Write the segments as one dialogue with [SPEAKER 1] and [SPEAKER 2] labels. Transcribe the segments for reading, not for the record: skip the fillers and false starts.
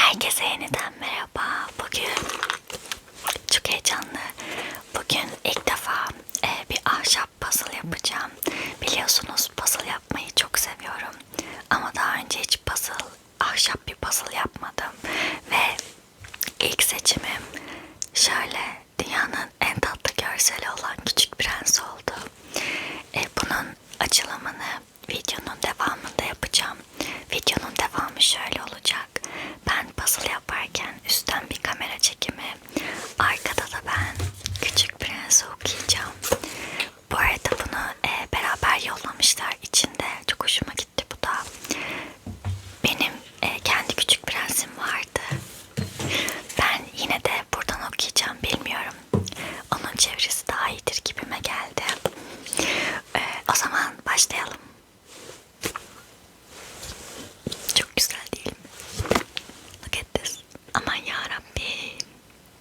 [SPEAKER 1] Herkese yeniden merhaba. Bugün çok heyecanlı. Bugün ilk defa bir ahşap puzzle yapacağım. Biliyorsunuz puzzle yapmayı çok seviyorum. Ama daha önce hiç ahşap bir puzzle yapmadım. Ve ilk seçimim şöyle dünyanın en tatlı görseli olan Küçük Prens oldu. Bunun açılımını videonun devamında yapacağım. Videonun devamı şöyle olacak. Ben puzzle yaparken üstten bir kamera çekimi, arkada da ben Küçük Prens'i okuyacağım. Bu arada bunu beraber yollamışlar içinde. Çok hoşuma gitti bu da. Benim kendi Küçük Prens'im vardı. Ben yine de buradan okuyacağım, bilmiyorum. Onun çevirisi daha iyidir gibime geldi. O zaman başlayalım. Çok güzel değil mi? Look at this. Aman yarabbim.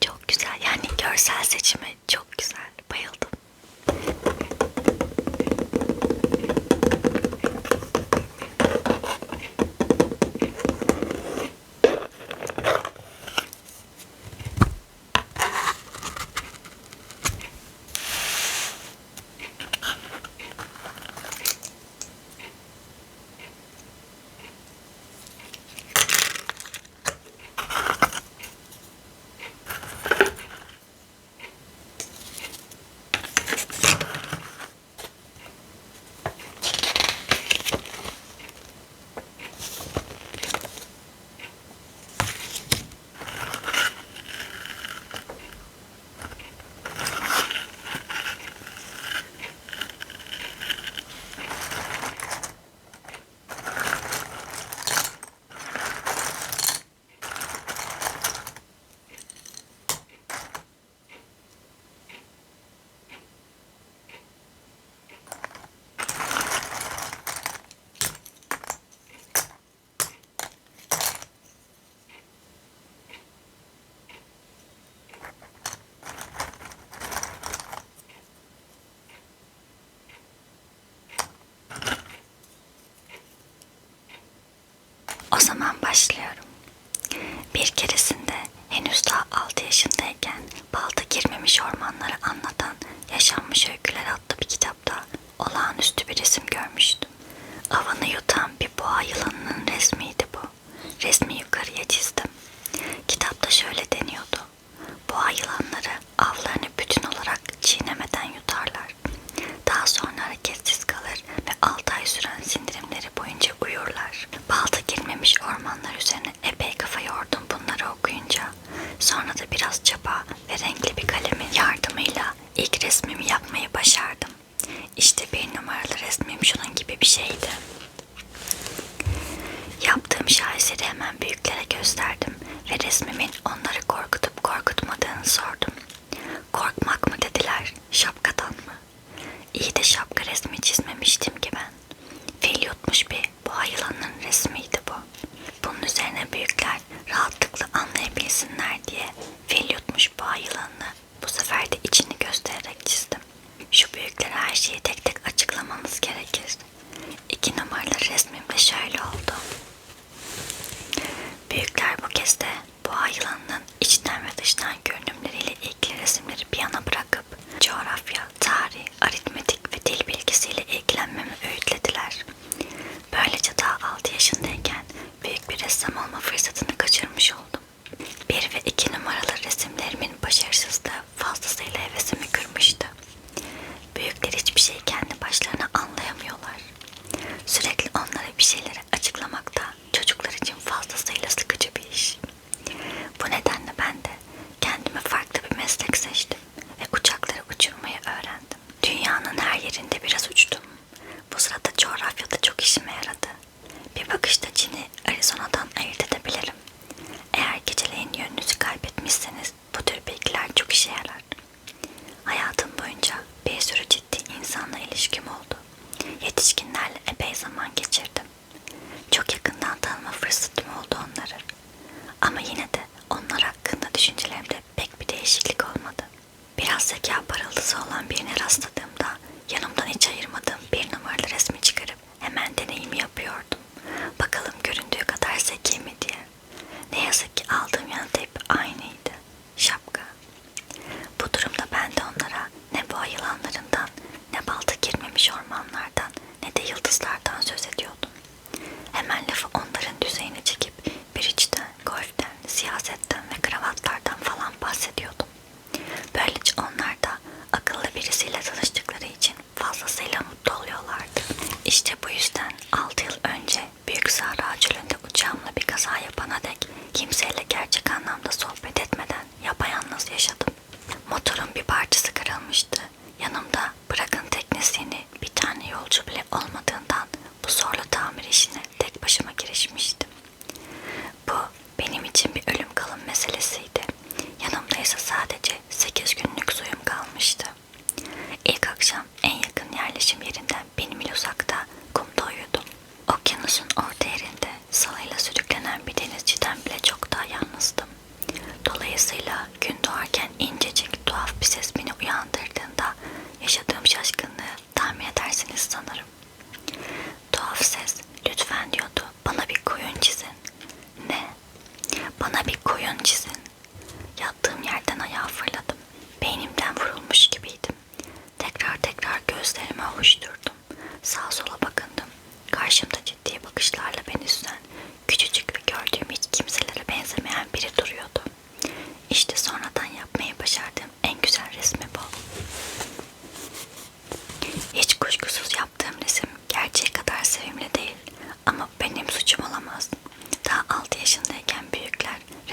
[SPEAKER 1] Çok güzel. Yani görsel seçimi çok güzel. Bayıldım. O zaman başlıyorum. Bir keresinde henüz daha 6 yaşındayken balta girmemiş ormanları anlatan Yaşanmış Öyküler adlı bir kitapta olağanüstü bir resim görmüştüm. Avını yutan bir boğa yılanının resmiydi bu. Resmi yukarıya çizdim. Kitapta şöyle deniyordu. Boğa yılanları avlarını bütün olarak çiğnemeden yutarlar. Daha sonra hareketsiz kalır ve 6 ay süren sindirimleri boyunca uyurlar. Balta girmemiş ormanlar üzerine epey kafa yordum bunları okuyunca. Sonra da biraz çaba ve renkli bir kalemin yardımıyla ilk resmimi yapmayı başardım. İşte 1 numaralı resmim şunun gibi bir şeydi. Yaptığım şaheseri hemen büyüklere gösterdim ve resmimin onları korkutup korkutmadığını sordum. Korkmak mı dediler, şapkadan mı? İyi de şapka resmi çizmemiştim ki ben. Fil yutmuş bir boğa yılanının resmiydi bu. Bunun üzerine büyükler rahatlıkla anlayabilsinler diye fil yutmuş boğa yılanını bu sefer de içini göstererek çizdim. Şu büyüklere her şeyi tek tek açıklamamız gerekir. 2 numaralı resmimde şöyle oldu. Büyükler bu kez de boğa yılanının içten ve dıştan görünümleriyle ilgili resimleri bir yana bırakıp coğrafya, tarih, aritmetik ve dil bilgisiyle ilgilenmemi öğütlediler. Böylece daha 6 yaşındayken büyük bir ressam olma fırsatını kaçırmış oldum. 1 ve 2 numaralı resimlerimin başarısızlığı fazlasıyla hevesimi kırmıştı. Büyükler hiçbir şeyi kendi başlarına anlayamıyorlar. Sürekli onlara bir şeyleri açıklamak da çocuklar için fazlasıyla sıkıcı bir iş. Bu nedenle ben de kendime farklı bir meslek seçtim ve uçakları uçurmayı öğrendim. Dünyanın her yerinde biraz uçtum. Bu sırada coğrafyada çok işime yaradı. Bir bakışta Çin'i Arizona'dan ayırt edebilirim.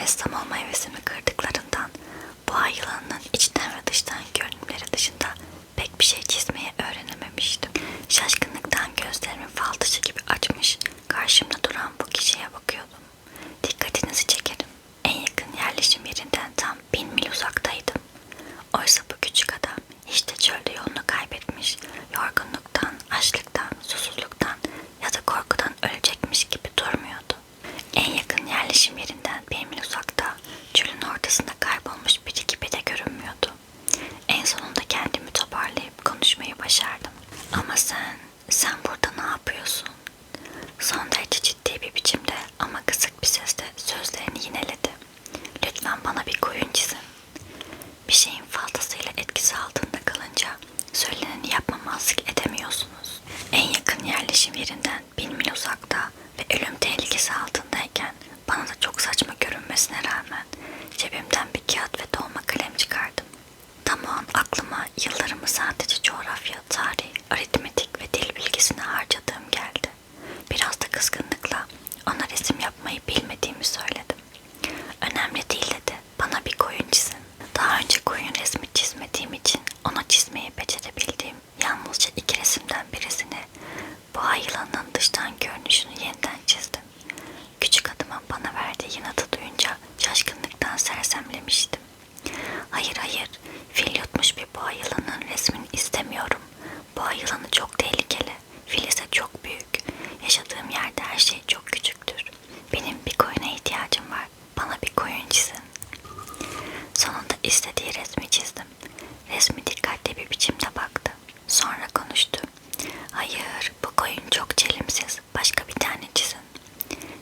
[SPEAKER 1] ressam olma hevesimi kırdıklarından bu ay yılanının içten ve dıştan görünümleri dışında pek bir şey çizmeyi öğrenememiştim. Şaşkınlıktan gözlerimi fal taşı gibi açmış, karşımda duran bu kişiye bakıyordum. Dikkatinizi çekerim. En yakın yerleşim yerinden tam 1000 mil uzaktaydım. Oysa bu küçük adam hiç de çölde yolunu kaybetmiş, yorgunluktan, açlıktan, susuzluktan ya da korkudan ölecekmiş gibi durmuyordu. En yakın yerleşim yerinden 1000 mil uzakta, çölün ortasında kaybolmuş biri gibi de görünmüyordu. En sonunda kendimi toparlayıp konuşmayı başardım. Ama sen burada ne yapıyorsun? Son derece ciddi bir biçimde ama kısık bir sesle sözlerini yineledi. Lütfen bana bir koyun çizin. Bir şeyin fazlasıyla etkisi altında kalınca söyleneni yapmamazlık edemiyorsunuz. En yakın yerleşim yerinden 1000 mil uzakta ve ölüm tehlikesi altındayken bana da çok saçma görünmesine rağmen cebimden bir kağıt ve dolma kalem çıkardım. Tam o an aklıma yıllarımı sadece coğrafya, tarih, aritmetik ve dil bilgisine harcadığım geldi. Biraz da kızgınlıkla ona resim yapmayı bilmediğimi söyledim. Önemli değil dedi. Bana bir koyun çizin. Daha önce koyun resmi çizmediğim için ona çizmeyi becerebildiğim yalnızca 2 resimden birisini boğa yılanının dıştan görünüşünü yeniden çizdim. Küçük adamın bana verdiği yanıtı duyunca şaşkınlıktan sersemlemiştim. Hayır, fil yutmuş bir boğa yılanının resmini istemiyorum. Boğa yılanı çok tehlikeli, fil ise çok büyük. Yaşadığım yerde her şey çok küçüktür. Benim bir koyuna ihtiyacım var. Bana bir koyun çizin. Sonunda istediği resmi çizdim. Resmi dikkatli bir biçimde baktı. Sonra konuştu. Hayır, bu koyun çok çelimsiz. Başka bir tane çizin.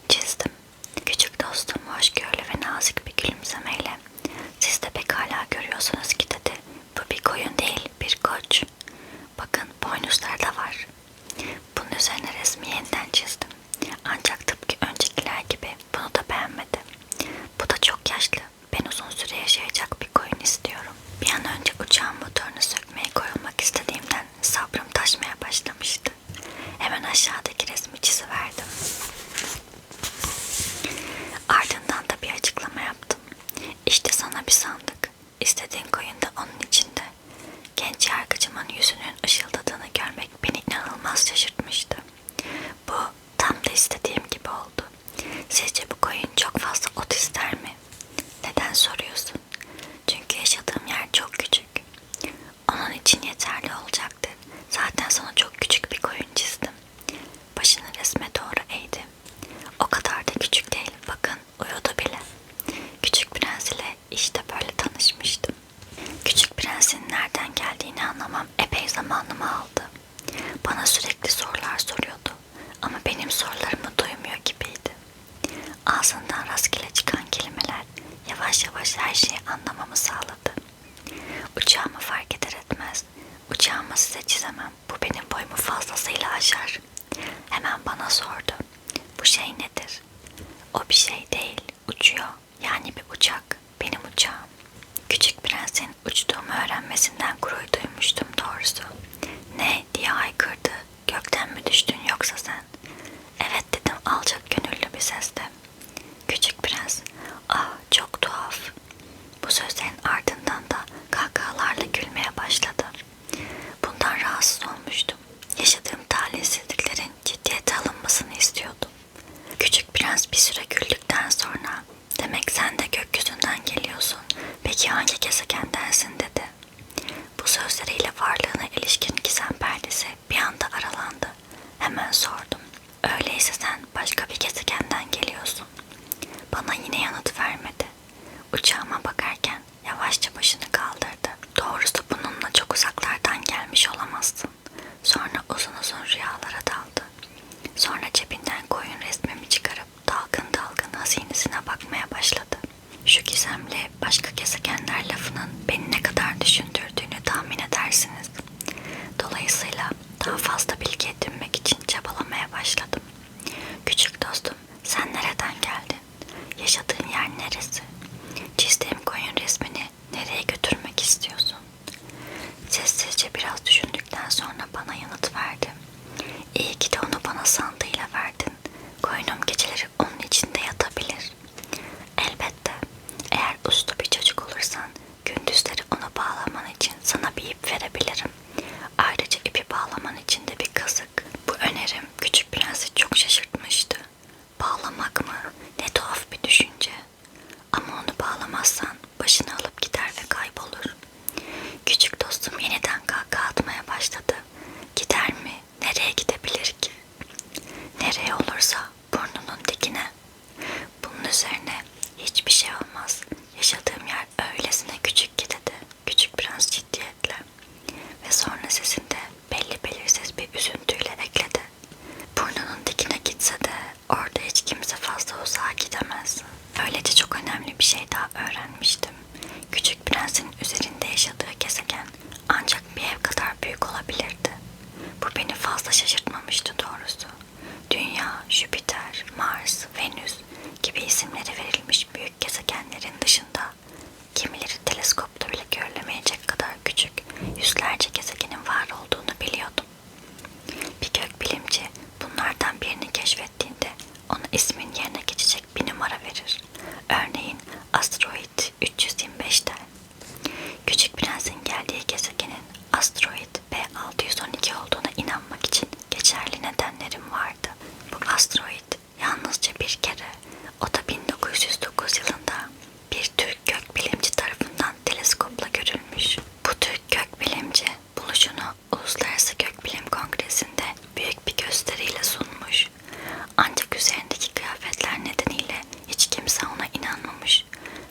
[SPEAKER 1] Çizdim. Küçük dostum hoşgörülü ve nazik bir gülümsemeyle siz de pekala görüyorsunuz ki dedi. Bu bir koyun değil, bir koç. Bakın boynuzları da var. Bunun üzerine resmi yeniden çizdim. Ancak tıpkı öncekiler gibi bunu da beğenmedi. Bu da çok yaşlı. Ben uzun süre yaşayacak bir koyun istiyorum. Bir an önce uçağın motorunu sökmeye koyulmak istediğimden sabrım taşmaya başlamıştı. Hemen aşağıdaki resmi çiziverdim. Ardından da bir açıklama yaptım. İşte sana bir sandık. İstediğin koyun da onun içinde. Genç yargıcımın yüzünün ışıldadığını görmek beni inanılmaz şaşırtmıştı. Bu tam da istediğim gibi oldu. Sizce bu koyun çok fazla ot ister mi? Neden soruyorsun? Çünkü yaşadığım yer çok küçük. Onun için yeterli olacaktır. Zaten sana çok küçük bir koyun çizdim. Başını resme doğru eğdi. O kadar da küçük değil. Bakın uyudu bile. Küçük Prens ile işte böyle tanışmıştım. Küçük Prens'in nereden geldiğini anlamam epey zamanımı aldı. Bana sürekli sorular soruyordu ama benim sorularımı duymuyor gibiydi. Ağzından rastgele çıkan kelimeler yavaş yavaş her şeyi anlamamı sağladı. Uçağımı fark eder etmez, uçağımı size çizemem, bu benim boyumu fazlasıyla aşar. Hemen bana sordu, bu şey nedir? O bir şey değil, uçuyor, yani bir uçak, benim uçağım. Küçük Prens'in uçtuğumu öğrenmesinden gurur duymuştum doğrusu. Ne diye haykırdı, gökten mi düştün yoksa sen? Evet dedim alçak gönüllü bir sesle. Küçük Prens, ah çok tuhaf. Bu sözlerin ardından da kahkahalarla gülmeye başladı. Bundan rahatsız olmuştum. Yaşadığım talihsizliklerin ciddiyete alınmasını istiyordum. Küçük Prens bir süre güldükten sonra demek sen de gökyüzünden geliyorsun. Peki hangi gezegendensin dedi. Bu sözleriyle varlığına ilişkin gizem perdesi bir anda aralandı. Hemen sordum. Öyleyse sen başka bir gezegenden geliyorsun. Bana yine yanıt vermedi. Uçağıma bakarken yavaşça başını kaldırdı. Doğrusu bununla çok uzaklardan gelmiş olamazsın. Sonra uzun uzun rüyalara daldı. Sonra cebinden koyun resmimi çıkarıp dalgın dalgın hazinesine bakmaya başladı. Şu gizemli başka gezegenler lafının beni ne kadar düşündürdüğünü tahmin edersiniz. Dolayısıyla daha fazla bilgi edinmek için çabalamaya başladım. Küçük dostum, sen nereden geldin? Yaşadığın yer neresi? Çizdiğin gece çok önemli bir şey daha öğrenmiştim. Küçük Prens'in üzerinde yaşadığı gezegen ancak bir ev kadar büyük olabilirdi. Bu beni fazla şaşırtmamıştı doğrusu. Dünya, Jüpiter, Mars, Venüs gibi isimleri verilmiş büyük gezegenlerin dışında kimileri teleskopta bile görülemeyecek kadar küçük yüzlerce gezegenin var olduğunu biliyordum. Bir gökbilimci bunlardan birini keşfettiğinde ona ismin yerine geçecek bir numara verir. Örneğin asteroid 325 der. Küçük Prens'in geldiği gezegenin asteroid B612 olduğuna inanmak için geçerli nedenlerim vardı. Bu asteroid yalnızca bir kere, o da 1909 yılında bir Türk gökbilimci tarafından teleskopla görülmüş. Bu Türk gökbilimci buluşunu Uluslararası Gökbilim Kongresi'nde büyük bir gösteriyle sunmuş. Ancak üzerindeki kıyafetler nedeniyle hiç kimse ona inanmamış.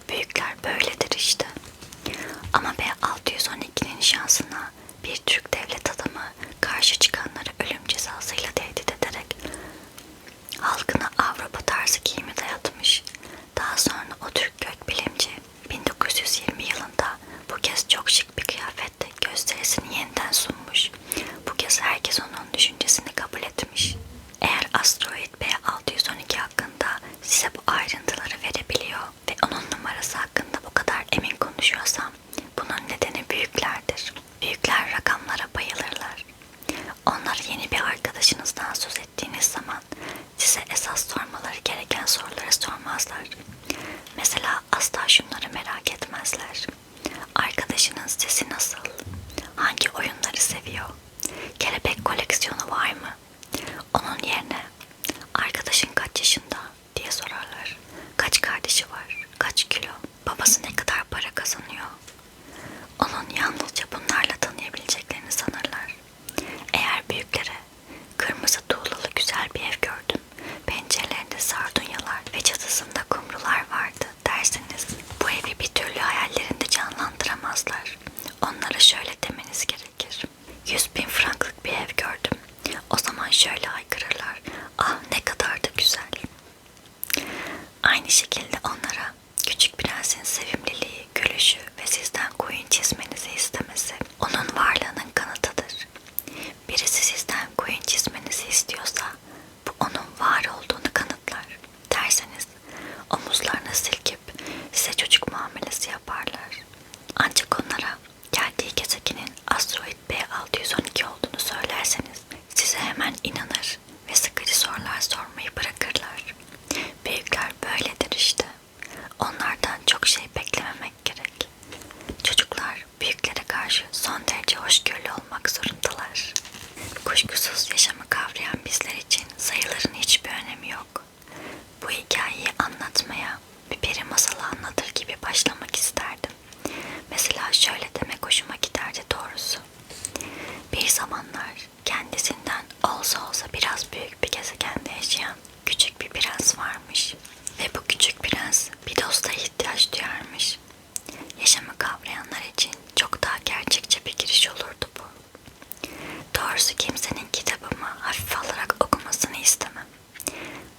[SPEAKER 1] Büyükler böyledir işte. Ama B612'nin şansına bir Türk devlet adamı karşı çıkanları ölüm cezasıyla tehdit ederek halkına Avrupa tarzı giyimi dayatmış. Daha sonra o Türk gökbilimci 1920 yılında bu kez çok şık bir kıyafetle gösterisini yeniden sunmuş. Bu kez herkes onun düşüncesini kabul etmiş. Eğer asteroid B612 hakkında size bu ayrıntıları verebiliyor ve onun numarası hakkında bu kadar emin konuşuyorsam bunun nedeni büyüklerdir. Büyükler rakamlara bayılırlar. Onlara yeni bir arkadaşınızdan söz ettiğiniz zaman size esas sormaları gereken soruları sormazlar. Mesela asla şunları merak etmezler. Arkadaşının sesi nasıl? Hangi oyunları seviyor? Kelebek koleksiyonu var mı? Onun yerine arkadaşın kaç yaşında diye sorarlar. Kaç kardeşi var? Kaç kilo? Babası ne kadar para kazanıyor? Onun yalnızca bunlarla tanıyabileceklerini sanırlar. Eğer büyüklere kırmızı tuğlalı güzel bir ev gördüm, pencerelerinde sardunyalar ve çatısında kumrular vardı derseniz bu evi bir türlü hayallerinde canlandıramazlar. Onlara şöyle demeniz gerekir. 100.000 franklık bir ev gördüm. O zaman şöyle haykırırlar. Ah ne kadar da güzel. Aynı şekilde onlara Küçük Prens'in sevimliliği, gülüşü ve sizden koyun çizmenizi istemesi onun varlığının kanıtıdır. Birisi sizden koyun çizmenizi istiyorsa bu onun var olduğunu kanıtlar. Derseniz omuzlarını silkip size çocuk muamelesi yaparlar. Ancak onlara geldiği gezegenin asteroid B612 olduğunu söylerseniz size hemen inanır ve sıkıcı sorular sormayı bırakırlar. Büyükler böyledir işte. Onlardan çok şey beklememek gerek. Çocuklar büyüklere karşı son derece hoşgörülü olmak zorundalar. Kuşkusuz yaşamı kavrayan bizler için sayıların hiçbir önemi yok. Bu hikayeyi anlatmaya bir peri masalı anlatır gibi başlamak isterdim. Mesela şöyle demek hoşuma giderdi doğrusu. Bir zamanlar kendisinden olsa biraz büyük bir gezegende yaşayan küçük bir prens varmış. Ve bu küçük prens bir dosta ihtiyaç duyarmış. Yaşamı kavrayanlar için çok daha gerçekçi bir giriş olurdu bu. Doğrusu kimsenin kitabımı hafife alarak okumasını istemem.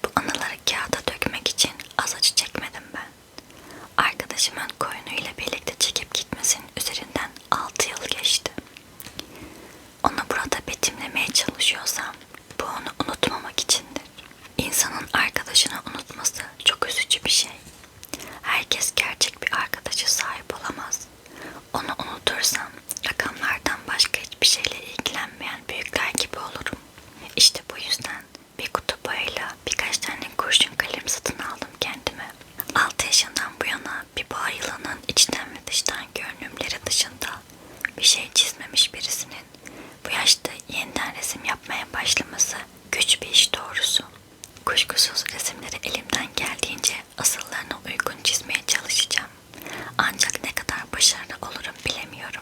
[SPEAKER 1] Bu anıları kağıda dökmek için az acı çekmedim ben. Arkadaşımın koyunuyla birlikte çekip gitmesinin üzerinden 6 yıl geçti. Onu burada betimlemeye çalışıyorsam bu onu unutmamak içindir. İnsanın arkadaşını unutması çok üzücü bir şey. Herkes gerçek bir arkadaşı sahip olamaz. Onu unutursam rakamlardan başka hiçbir şeyle ilgilenmeyen büyükler gibi olurum. İşte bu yüzden bir kutu boyayla birkaç tane kurşun kalem satın aldım kendime. 6 yaşından bu yana bir boğa yılanın içten ve dıştan görünümleri dışında bir şey çizmemiş birisinin bu yaşta yeniden resim yapmaya başlaması güç bir iş doğrusu. Kuşkusuz resimleri elimden geldiğince asıllarına uygun çizmeye çalışacağım. Ancak ne kadar başarılı olurum bilemiyorum.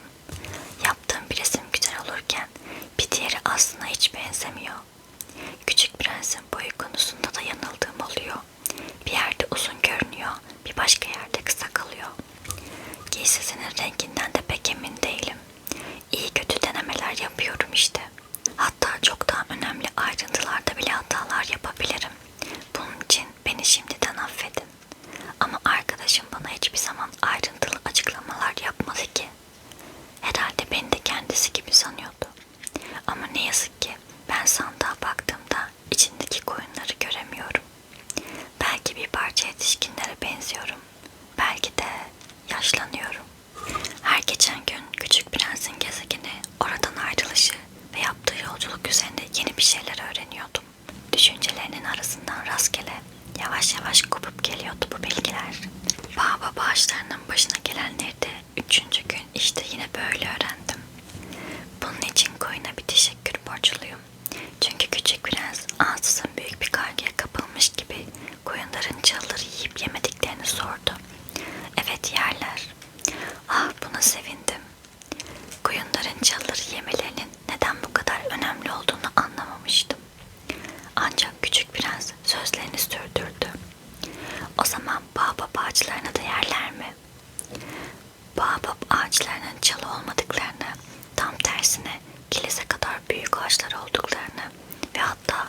[SPEAKER 1] İşte yine böyle öğrendim. Bunun için koyuna bir teşekkür borçluyum. Çünkü küçük prens ansızın büyük bir kaygıya kapılmış gibi koyunların çalıları yiyip yemediklerini sordu. Evet, yerler. Ah, buna sevindim. Koyunların çalıları yemelerinin neden bu kadar önemli olduğunu anlamamıştım. Ancak küçük prens sözlerini sürdürdü. O zaman baobab ağaçlarını da yerler mi? Baobab ağaçlarının çalı olmadıklarını, tam tersine kilise kadar büyük ağaçlar olduklarını ve hatta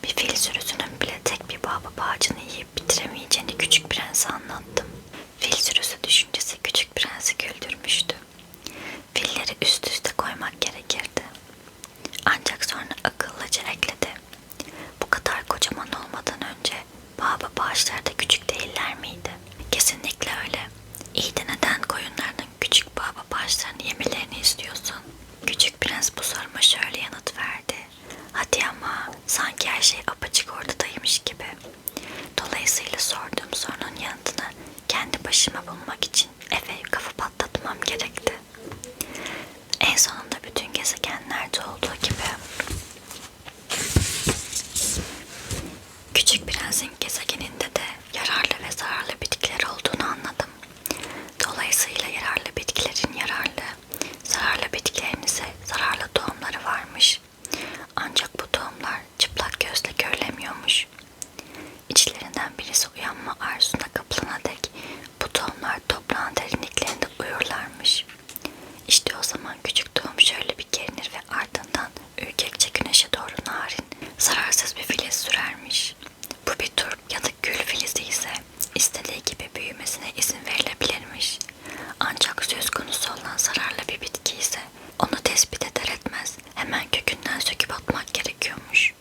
[SPEAKER 1] bir fil sürüsünün bile tek bir baobab ağacını yiyip bitiremeyeceğini küçük prense anlattım. Fil sürüsü düşüncesi küçük prensi güldürmüştü. Filleri üst üste koymak gerekirdi. Ancak sonra akıllıca ekledi. Bu kadar kocaman olmadan önce baobab ağaçları da küçük değiller miydi? Kesinlikle öyle. İyi de neden koyunlarının küçük baobab ağaçlarını yemelerini istiyorsun? Küçük prens bu soruma şöyle yanıt verdi. Hadi ama sanki her şey apaçık ortadaymış gibi. Dolayısıyla sorduğum sorunun yanıtını kendi başıma bulmak için eve kafa patlatmam gerekti. En sonunda bütün gezegenlerde olduğu gibi Küçük Prens'in gezegeninde de yararlı ve zararlı bitkiler olduğunu anladım. Dolayısıyla yararlı bitkilerin yararlı, zararlı bitkilerin ise zararlı tohumları varmış. Ancak bu tohumlar çıplak gözle görülemiyormuş. İçlerinden birisi uyanma arzusuna kapılana dek bu tohumlar toprağın derinliklerinde uyurlarmış. İşte o zaman küçük tohum şöyle bir gerinir ve ardından ürkekçe güneşe doğru narin, zararsız bir filiz sürermiş. Bu bir turp ya da gül filizi ise istediği gibi büyümesine izin verilebilirmiş. Ancak söz konusu olan zararlı bir bitki ise onu tespit eder etmez hemen kökünden söküp atmak gerekiyormuş.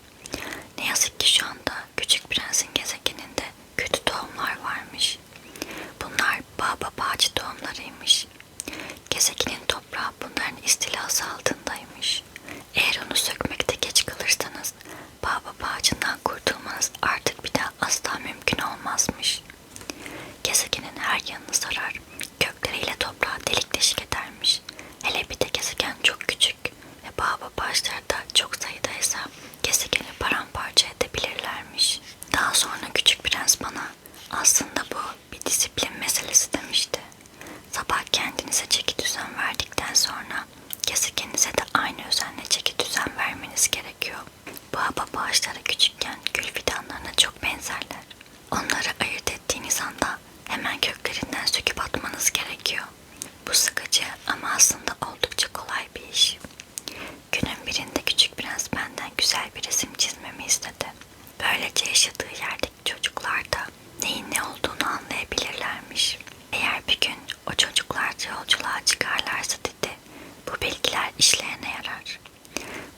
[SPEAKER 1] Ne yazık ki şu anda Küçük Prens'in gezegeninde kötü tohumlar varmış. Bunlar baobab ağacı tohumlarıymış. Gezegenin toprağı bunların istilası altındaymış. Eğer onu sökmekte geç kalırsanız baobab ağacından kurtulmanız artık bir daha asla mümkün olmazmış. Gezegenin her yanını sarar, kökleriyle toprağı delik deşik edermiş. Hele bir de gezegen çok küçük ve baobab ağaçları da çok sayıdaysa gezegeni paramparça edebilirlermiş. Daha sonra Küçük Prens bana aslında bu bir disiplin meselesi demişti. Sabah kendinize çeki düzen verdikten sonra gezegeninize de aynı özenle çeki düzen vermeniz gerekiyor. Baobab ağaçları küçükken gül fidanlarına çok benzerler. Onları ayırt ettiğiniz anda hemen köklerinden söküp atmanız gerekiyor. Bu sıkıcı ama aslında oldukça kolay bir iş. Günün birinde Küçük Prens benden güzel bir resim çizmemi istedi. Böylece yaşadığı yerdeki çocuklar da neyin ne olduğunu anlayabilirlermiş. Eğer bir gün o çocuklar yolculuğa çıkarlarsa dedi, bu bilgiler işlerine yarar.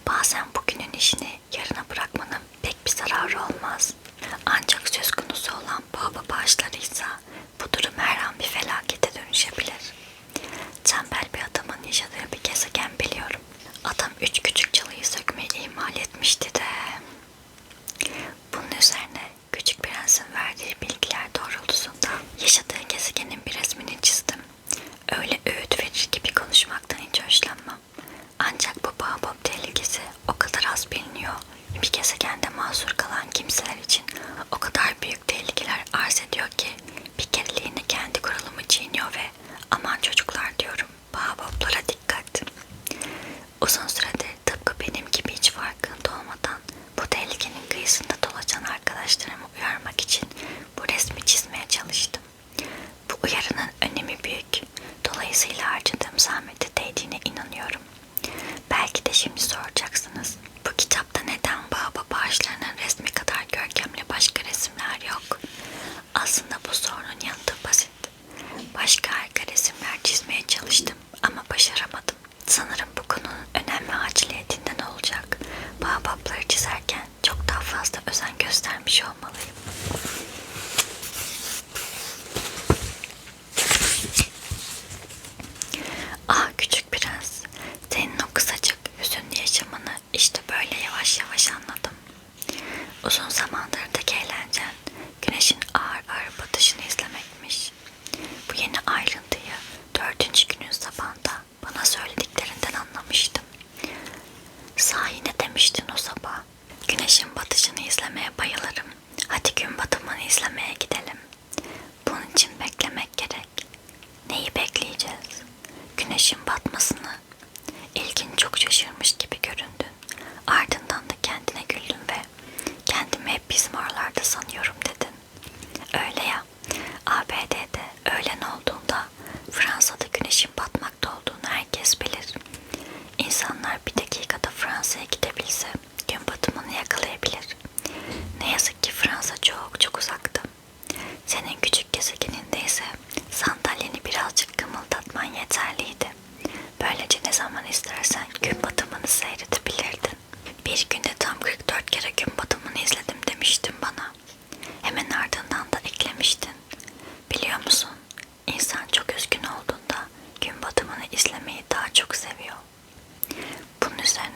[SPEAKER 1] Bazen bugünün işini yarına bırakmanın pek bir zararı olmaz. Ancak söz konusu olan baobab ağaçlarıysa bu durum her an bir felakete dönüşebilir. Tembel bir adamın yaşadığı bir gezegen biliyorum. Adam 3 küçük çalıyı sökmeyi ihmal etmişti de. Bunun üzerine Küçük Prens'in verdiği bilgiler doğrultusunda yaşadığı gezegenin bir resmini çizdim. Öyle öğüt verir gibi konuşmaktan hiç hoşlanmam. Ancak bu baobab tehlikesi o kadar az biliniyor. Bir gezegende mahsur kalan kimseler için o kadar büyük tehlikeler arz ediyor ki bir kereliğine kendi kuralımı çiğniyor ve aman çocuklar diyorum, baobablara dikkat. Uzun süredir tıpkı benim gibi hiç farkında olmadan bu tehlikenin kıyısında dolaşan arkadaşlarımı uyarmak için bu resmi çizmeye çalıştım. Bu uyarının önemi büyük. Dolayısıyla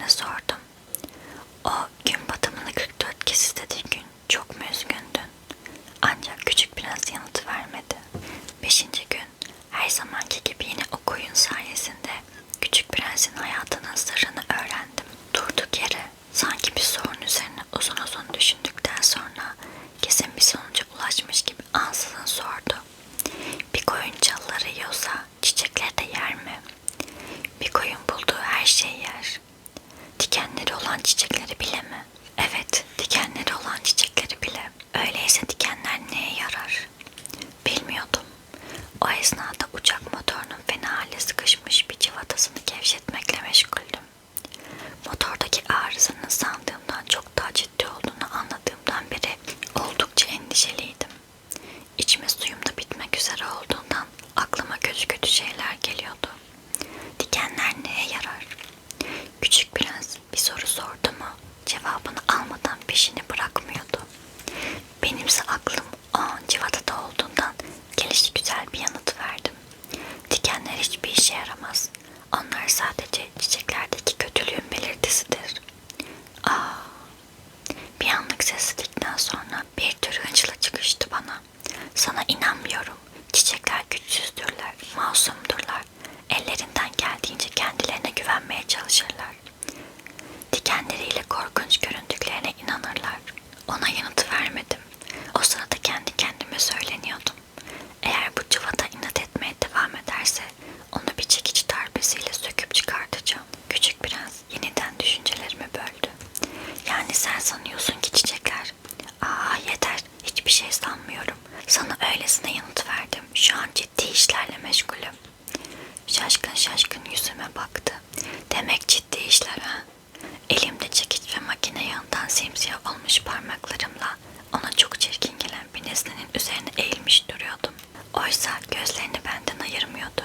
[SPEAKER 1] çiçeklerine sordum. O gün batımını 44 kez istediği gün çok mu üzgündün? Ancak küçük prens yanıt vermedi. 5. gün her zamanki gibi yine o koyun sayesinde küçük prensin hayatının sırrını öğrendim. Durduk yere sanki bir sorun üzerine uzun uzun düşündükten sonra kesin bir sonuca ulaşmış gibi ansızın sordu. Bir koyun çalıları yiyorsa çiçekleri de yer mi? Bir koyun bulduğu her şeyi yer. Dikenleri olan çiçekleri bile mi? Evet, dikenleri olan çiçekleri bile. Öyleyse dikenler neye yarar? Bilmiyordum. O esnada uçak motorunun fena halde sıkışmış bir cıvatasını gevşetmekle meşguldüm. Motordaki arızanın sandığımdan çok daha ciddi olduğunu anladığımdan beri oldukça endişeliydim. İçme suyum da bitmek üzere olduğundan aklıma kötü şeyler geliyordu. Dikenler neye yarar? Küçük prens bir soru sordu mu cevabını almadan peşini bırakmıyordu. Benimse aklım o an civatada olduğundan gelişigüzel bir yanıt verdim. Dikenler hiçbir işe yaramaz. Onlar sadece çiçeklerdeki kötülüğün belirtisidir. Aa, bir anlık sessizlikten sonra bir tür hınçla çıkıştı bana. Sana inanmıyorum. Çiçekler güçsüzdürler, masumdurlar. Ellerinden geldiğince kendilerine güvenmeye çalışırlar. Dikenleriyle korkunç göründüklerine inanırlar. Ona yanıt vermedim. O sırada kendi kendime söyleniyordum. Eğer bu cıvata inat etmeye devam ederse onu bir çekici darbesiyle söküp çıkartacağım. Küçük prens yeniden düşüncelerimi böldü. Yani sen sanıyorsun ki çiçekler... Aa yeter, hiçbir şey sanmıyorum. Sana öylesine yanıt verdim. Şu an ciddi işlerle meşgulüm. Şaşkın yüzüme baktı. Demek ciddi işler ha? Elimde çekiç ve makine yağından simsiyah olmuş parmaklarımla ona çok çirkin gelen bir nesnenin üzerine eğilmiş duruyordum. Oysa gözlerini benden ayırmıyordu.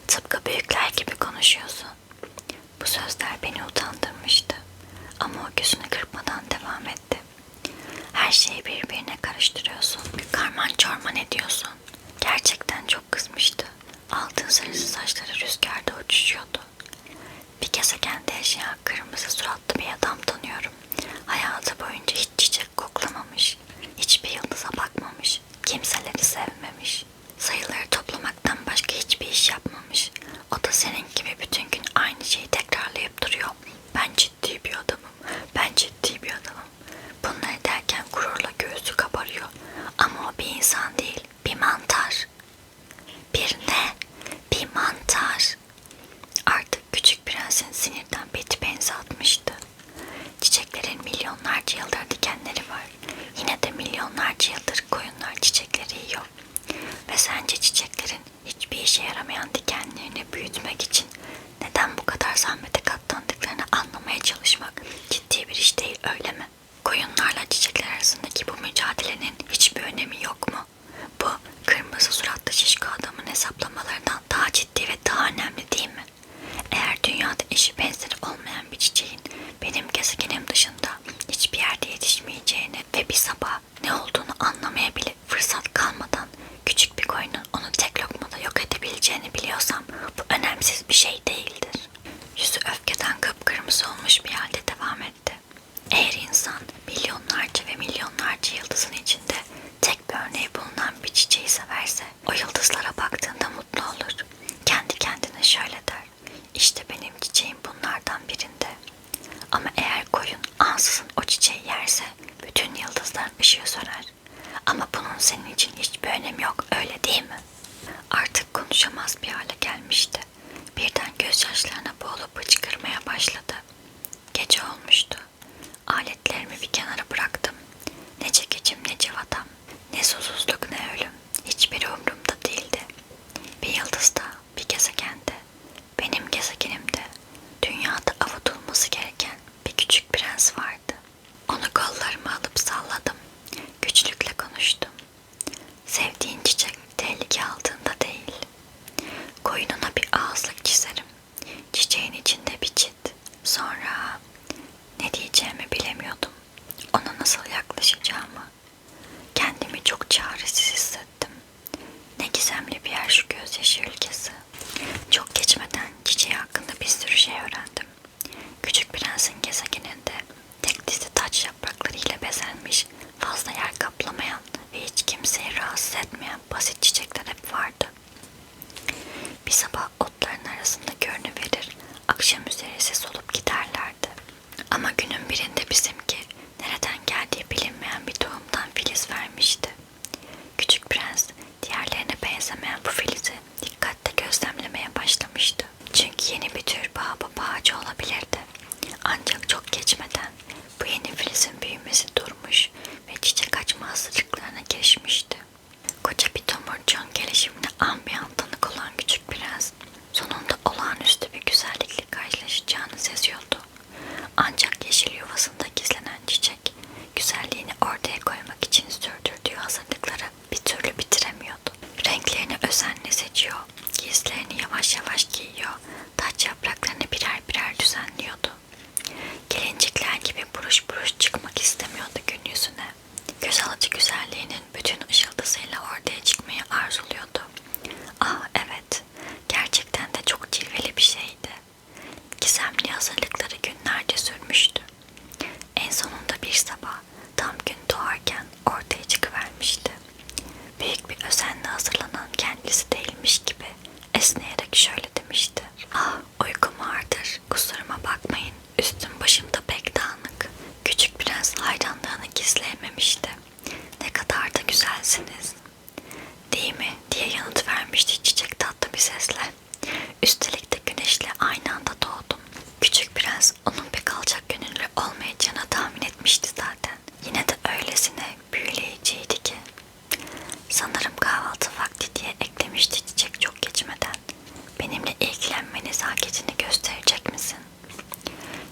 [SPEAKER 1] Tıpkı büyükler gibi konuşuyorsun. Bu sözler beni utandırmıştı. Ama o gözünü kırpmadan devam etti. Her şeyi birbirine karıştırıyorsun. Karman çorman ediyorsun. Gerçekten çok kızmıştı. Altın sarısı saçları rüzgarda uçuşuyordu. Bir gezegende yaşayan kırmızı suratlı bir adam tanıyorum. Hayatı boyunca hiç çiçek koklamamış. Hiçbir yıldıza bakmamış. Kimseleri sevmemiş. Sayıları toplamaktan başka hiçbir iş yapmamış. O da senin gibi bütün gün aynı şeyi tekrarlayıp duruyor. Ben ciddi bir adamım. Ben ciddi bir adamım. Bunları derken gururla göğsü kabarıyor. Ama o bir insan değil. Bir mantar. Bir ne? Bir mantar. Artık küçük prensin sinirden beti benzi atmıştı. Çiçeklerin milyonlarca yıldır dikenleri var. Yine de milyonlarca yıldır koyunlar çiçekleri yiyor. Ve sence çiçeklerin hiçbir işe yaramayan dikenlerini büyütmek için neden bu kadar zahmete katlandıklarını anlamaya çalışmak ciddi bir iş değil, öyle mi? Koyunlarla çiçekler arasındaki bu mücadelenin hiçbir önemi yok mu? Bu kırmızı suratlı şişko adamın hesaplamalarından daha ciddi ve daha önemli değil mi? Eğer dünyada eşi benzeri olmayan bir çiçeğin benim gezegenim dışında hiçbir yerde yetişmeyeceğini ve bir sabah ne olduğunu anlamaya bile fırsat kalmadan küçük bir koyunun onu tek lokmada yok edebileceğini biliyorsam bu önemsiz bir şey değildir. Yüzü öfkeden kıpkırmızı olmuş bir halde devam etti. Eğer insan milyonlarca ve milyonlarca yıldızın içinde tek bir örneği bulunan bir çiçeği severse o yıldızlara baktığında mutlu olur. Kendi kendine şöyle der. İşte benim çiçeğim bunlardan birinde. Ama eğer koyun ansızın o çiçeği yerse bütün yıldızların ışığı söner. Ama bunun senin için hiçbir önemi yok, öyle değil mi? Artık konuşamaz bir hale gelmişti. Birden gözyaşlarına boğulup hıçkırmaya başladı. Gece olmuştu. Aletlerimi bir kenara bıraktım. Ne çekicim ne cıvatam, ne susuzluk ne ölüm. Hiçbiri umurumda değildi. Bir yıldızda, bir gezegende, benim gezegenimde, dünyada avutulması gereken bir küçük prens vardı. Onu kollarıma alıp salladım. Güçlükle konuştum. Sevdiğin çiçek tehlike altında değil. Koynuna bir ağızlık çizerim. Çiçeğin içinde bir çit. Sonra ne diyeceğimi bilemiyordum. Ona nasıl yaklaşacağımı. Kendimi çok çaresiz hissettim. Ne gizemli bir yer şu gözyaşı ülkesi. benzemeyen bu filizi dikkatle gözlemlemeye başlamıştı. Çünkü yeni bir tür baobab ağacı olabilirdi. Ancak çok geçmeden bu yeni filizin büyümesi durmuş ve çiçek açma hazırlıklarına girişmişti. Koca bir tomurcuğun gelişimine an bir an tanık olan küçük prens sonunda olağanüstü bir güzellikle karşılaşacağını seziyordu. Ancak yeşil yuvasında gizlenen çiçek güzelliğini ortaya koymak için sürdürdüğü hazırlıkları bir türlü bitiremiyordu. Renklerini özenle seçiyor, giysilerini yavaş yavaş giyiyor, taç yapraklarını birer birer düzenliyordu. Gelincikler gibi buruş buruş çıkmak istemiyordu gün yüzüne. Göz alıcı güzelliğinin bütün ışıltısıyla ortaya çıkmayı arzuluyordu. Ah evet, gerçekten de çok cilveli bir şeydi. Gizemli hazırlıkları günlerce sürmüştü. En sonunda bir sabah tam gün doğarken ortaya çıkıvermişti. Büyük bir özenle hazırlanan kendisi değilmiş gibi esneyerek şöyle demişti. Ah, uykum ağırdır, kusuruma bakmayın, üstüm başım da pek dağınık. Küçük prens hayranlığını gizleyememişti. Ne kadar da güzelsiniz. Değil mi? Diye yanıt vermişti çiçek tatlı bir sesle. Üstelik de güneşle aynı anda doğdum. Küçük prens onun pek alçak gönüllü olmayacağını tahmin etmişti zaten. Yine de öylesine büyüleyiciydi ki. Sanırım kahvaltı vakti diye eklemişti çiçek çok geçmeden. Benimle ilgilenme nezaketini gösterecek misin?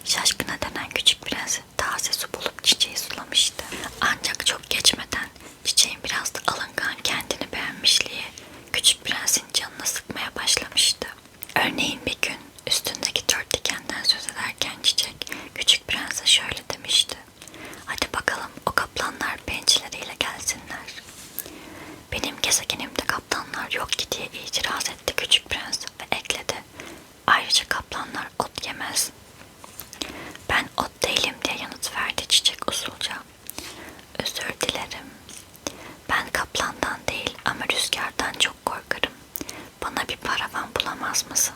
[SPEAKER 1] Şaşkına dönen küçük prens taze su bulup çiçeği sulamıştı. Ancak çok geçmeden çiçeğin biraz da alıngan kendini beğenmişliği küçük prensin canını sıkmaya başlamıştı. Örneğin bir gün üstündeki dört dikenden söz ederken çiçek küçük prense şöyle demişti. Hadi bakalım o kaplanlar pençeleriyle gelsinler. Benim gezegenimde kaplanlar yok ki diye itiraz etti küçük prens ve ekledi. Ayrıca kaplanlar ot yemez. Ben ot değilim diye yanıt verdi çiçek usulca. Özür dilerim. Ben kaplandan değil ama rüzgardan çok korkarım. Bana bir paravan bulamaz mısın?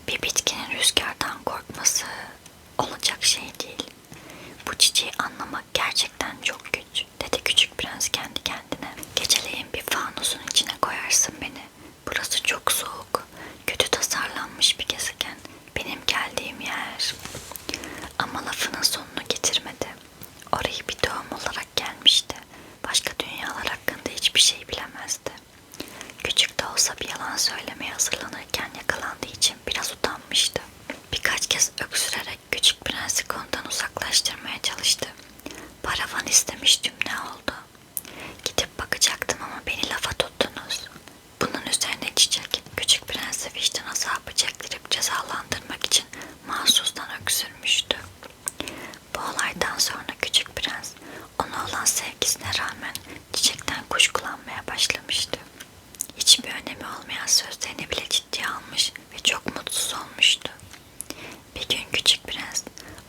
[SPEAKER 1] Bir bitkinin rüzgardan korkması olacak şey değil. Bu çiçeği anlamak gerçekten çok güç, dedi küçük prens kendi kendine. Geceleyin bir fanusun içine koyarsın beni. Burası çok soğuk, kötü tasarlanmış bir gezegen. Benim geldiğim yer. Ama lafının sonunu getirmedi. Orayı bir doğum olarak gelmişti. Başka dünyalar hakkında hiçbir şey bilemezdi. Küçük de olsa bir yalan söylemeye hazırlanırken yakalandığı için biraz utanmıştı. Birkaç kez öksürerek küçük prensi konudan uzaklaştırmaya çalıştı. Paravan istemiştim, ne oldu? Gidip bakacaktım ama beni lafa tuttunuz. Bunun üzerine çiçek küçük prensi vicdan azabı çektirip cezalandırmak için mahsustan öksürmüştü. Bu olaydan sonra küçük prens ona olan sevgisine rağmen çiçekten kuşkulanmaya başlamıştı. Hiçbir önemi olmayan sözlerini bile ciddiye almış ve çok mutsuz olmuştu. Bir gün küçük prens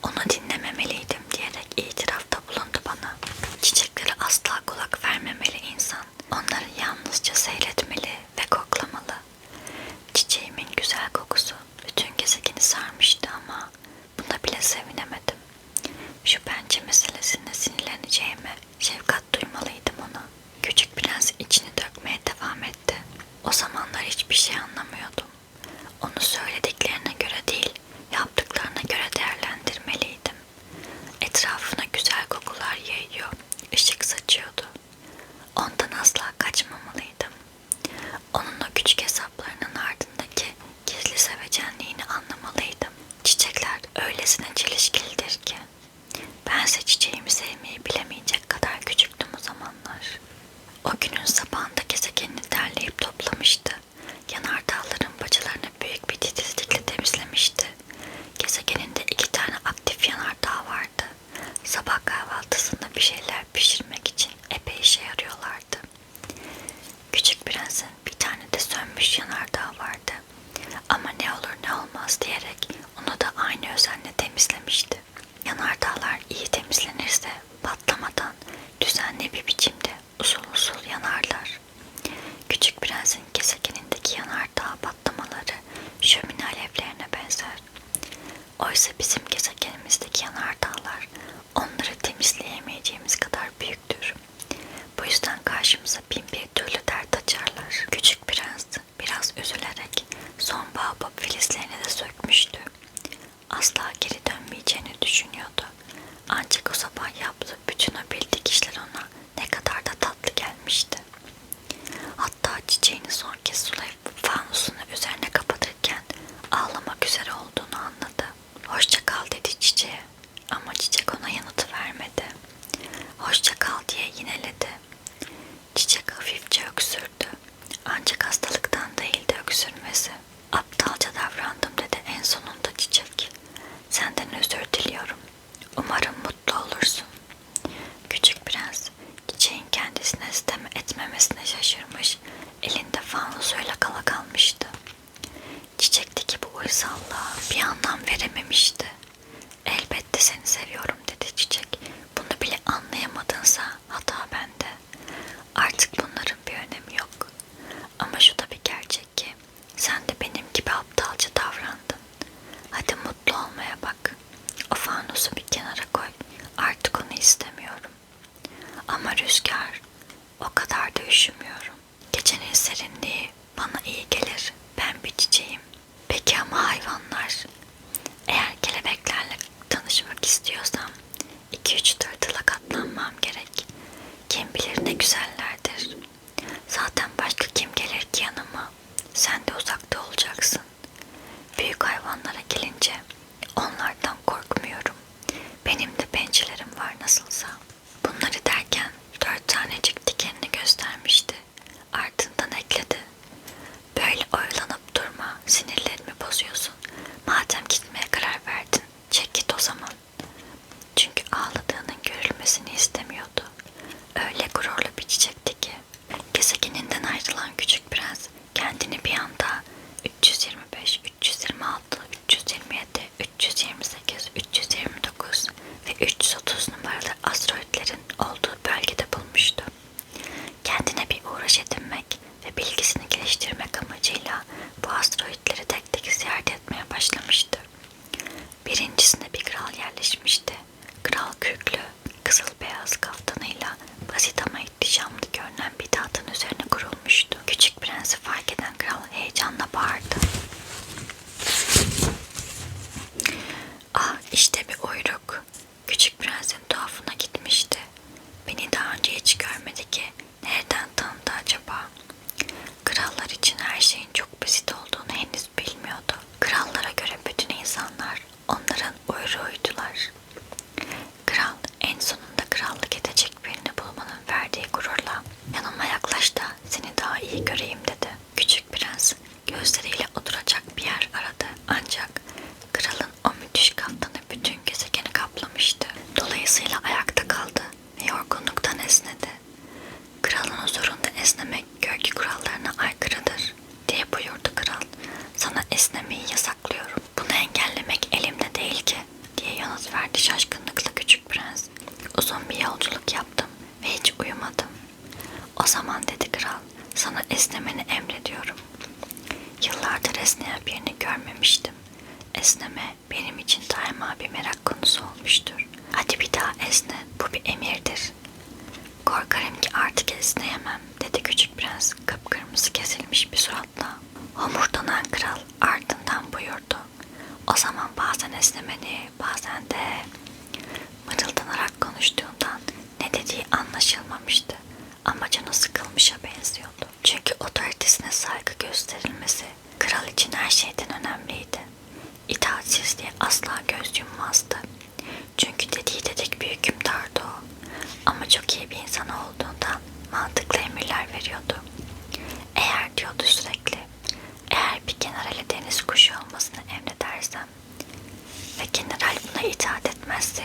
[SPEAKER 1] onu dinlememeliydim diyerek itirafta bulundu bana. Çiçeklere asla kulak vermemeli insan. Onları yalnızca seyretmeli ve koklamalı. Çiçeğimin güzel kokusu bütün gezegeni sarmıştı ama buna bile sevinemedim. Şu pençe meselesinde sinirleneceğime şefkat duymalıydım ona. Küçük prens içini dökmeye devam etti. O zamanlar hiçbir şey anlamıyordum. Onu söylediklerine göre değil, yaptıklarına göre değerlendirmeliydim. Etrafına güzel kokular yayıyor, ışık saçıyordu. Ondan asla kaçmamalıydım. Onun o küçük hesaplarının ardındaki gizli sevecenliğini anlamalıydım. Çiçekler öylesine çelişkilidir ki. Bense çiçeğimi sevmeyi bilemeyecek kadar küçüktüm o zamanlar. O günün sabahında gezegenini derleyip toplamıştı. Yanardağların bacalarını büyük bir titizlikle temizlemişti. Gezegeninde 2 tane aktif yanardağ vardı. Sabah kahvaltısında bir şeyler pişirmek için epey işe yarıyorlardı. Küçük prensin bir tane de sönmüş yanardağ vardı. Ama ne olur ne olmaz diyerek onu da aynı özenle temizlemişti. Yanardağlar iyi temizlenirse patlamadan düzenli bir biçimde usul usul yanarlar. Küçük prensin gezegenindeki yanardağ patlamaları şömine alevlerine benzer. Oysa bizim gezegenimizdeki yanardağlar onları temizleyemeyeceğimiz kadar büyüktür. Bu yüzden karşımıza bin bir türlü dert açarlar. konusuyla kala kalmıştı. Çiçekteki bu uysallığa bir anlam verememişti. Elbette seni seviyorum dedi çiçek. Bunu bile anlayamadınsa hata bende. Artık bunların bir önemi yok. Ama şu da bir gerçek ki sen de benim gibi aptalca davrandın. Hadi mutlu olmaya bak. O fanusu bir kenara koy. Artık onu istemiyorum. Ama Rüzgar, o kadar da üşümüyorum. Gecenin serinliği bana iyi gelir. Ben bir çiçeğim. Peki ama hayvanlar? Eğer kelebeklerle tanışmak istiyorsam 2-3 tırtıla katlanmam gerek. Kim bilir ne güzellerdir. Zaten başka kim gelir ki yanıma? Sen de uzakta olacaksın. Büyük hayvanlara gelince onlardan korkmuyorum. Benim de pençelerim var nasılsa. Bunları derken 4 tanecik dikenini göstermişti. Ardından ekledi. Böyle oyalanıp durma, sinirlerimi bozuyorsun. Madem gitmeye karar verdin, çek git o zaman. Çünkü ağladığının görülmesini istemiyordu. Öyle gururlu bir çiçekti ki. Gezegeninden ayrılan küçük prens kendini bir anda 325, 326, 327, 328, 329 ve 330 numaralı asteroidlerin olduğu bölgede bulmuştu. Kendine bir uğraş edinmek ve bilgisini geliştirmek amacıyla bu asteroidleri tek tek ziyaret etmeye başlamıştı. Birincisinde bir kral yerleşmişti. Kral kürklü, kızıl beyaz kaftanıyla basit ama ihtişamlı görünen bir tahtın üzerine kurulmuştu. Küçük prensi fark eden kral heyecanla bağırdı. Ah, işte bir uyruk. Küçük prensin tuhafına gitmişti. Beni daha önce hiç görmedi ki. Nereden tanıdı acaba? Krallar için her şeyin çok basit olduğunu henüz bilmiyordu. Krallara göre bütün insanlar onların uyruğuydular. Kral en sonunda krallık edecek birini bulmanın verdiği gururla yanıma yaklaş da seni daha iyi göreyim dedi. Küçük prens gözleriyle oturacak bir yer aradı. Ancak kralın o müthiş kaftanı bütün gezegeni kaplamıştı. Dolayısıyla ayakta kaldı ve yorgunluktan esnedi. Kralın huzurunda esnemek görgü kurallarına aykırıdır diye buyurdu kral. Sana esnemeyi yasaklıyorum. Bunu engellemek elimde değil ki diye yanıt verdi şaşkınlıkla küçük prens. Uzun bir yolculuk yaptım ve hiç uyumadım. O zaman dedi kral, sana esnemeni emrediyorum. Yıllardır esneyen birini görmemiştim. Esneme benim için daima bir merak konusu olmuştur. Hadi bir daha esne, bu bir emirdir. Korkarım ki artık esneyemem dedi küçük prens kıpkırmızı kesilmiş bir suratla. Homurdanan kral ardından buyurdu. O zaman bazen esnemeni, bazen de mırıldanarak konuştuğundan ne dediği anlaşılmamıştı ama canı sıkılmışa benziyordu. Çünkü otoritesine saygı gösterilmesi kral için her şeyden önemliydi. İtaatsizliğe asla göz yummazdı. Çünkü dediği dedik bir hükümdardı o. Ama çok iyi bir insan olduğundan mantıklı emirler veriyordu. Eğer diyordu sürekli, eğer bir generale deniz kuşu olmasını emredersem ve general buna itaat etmezse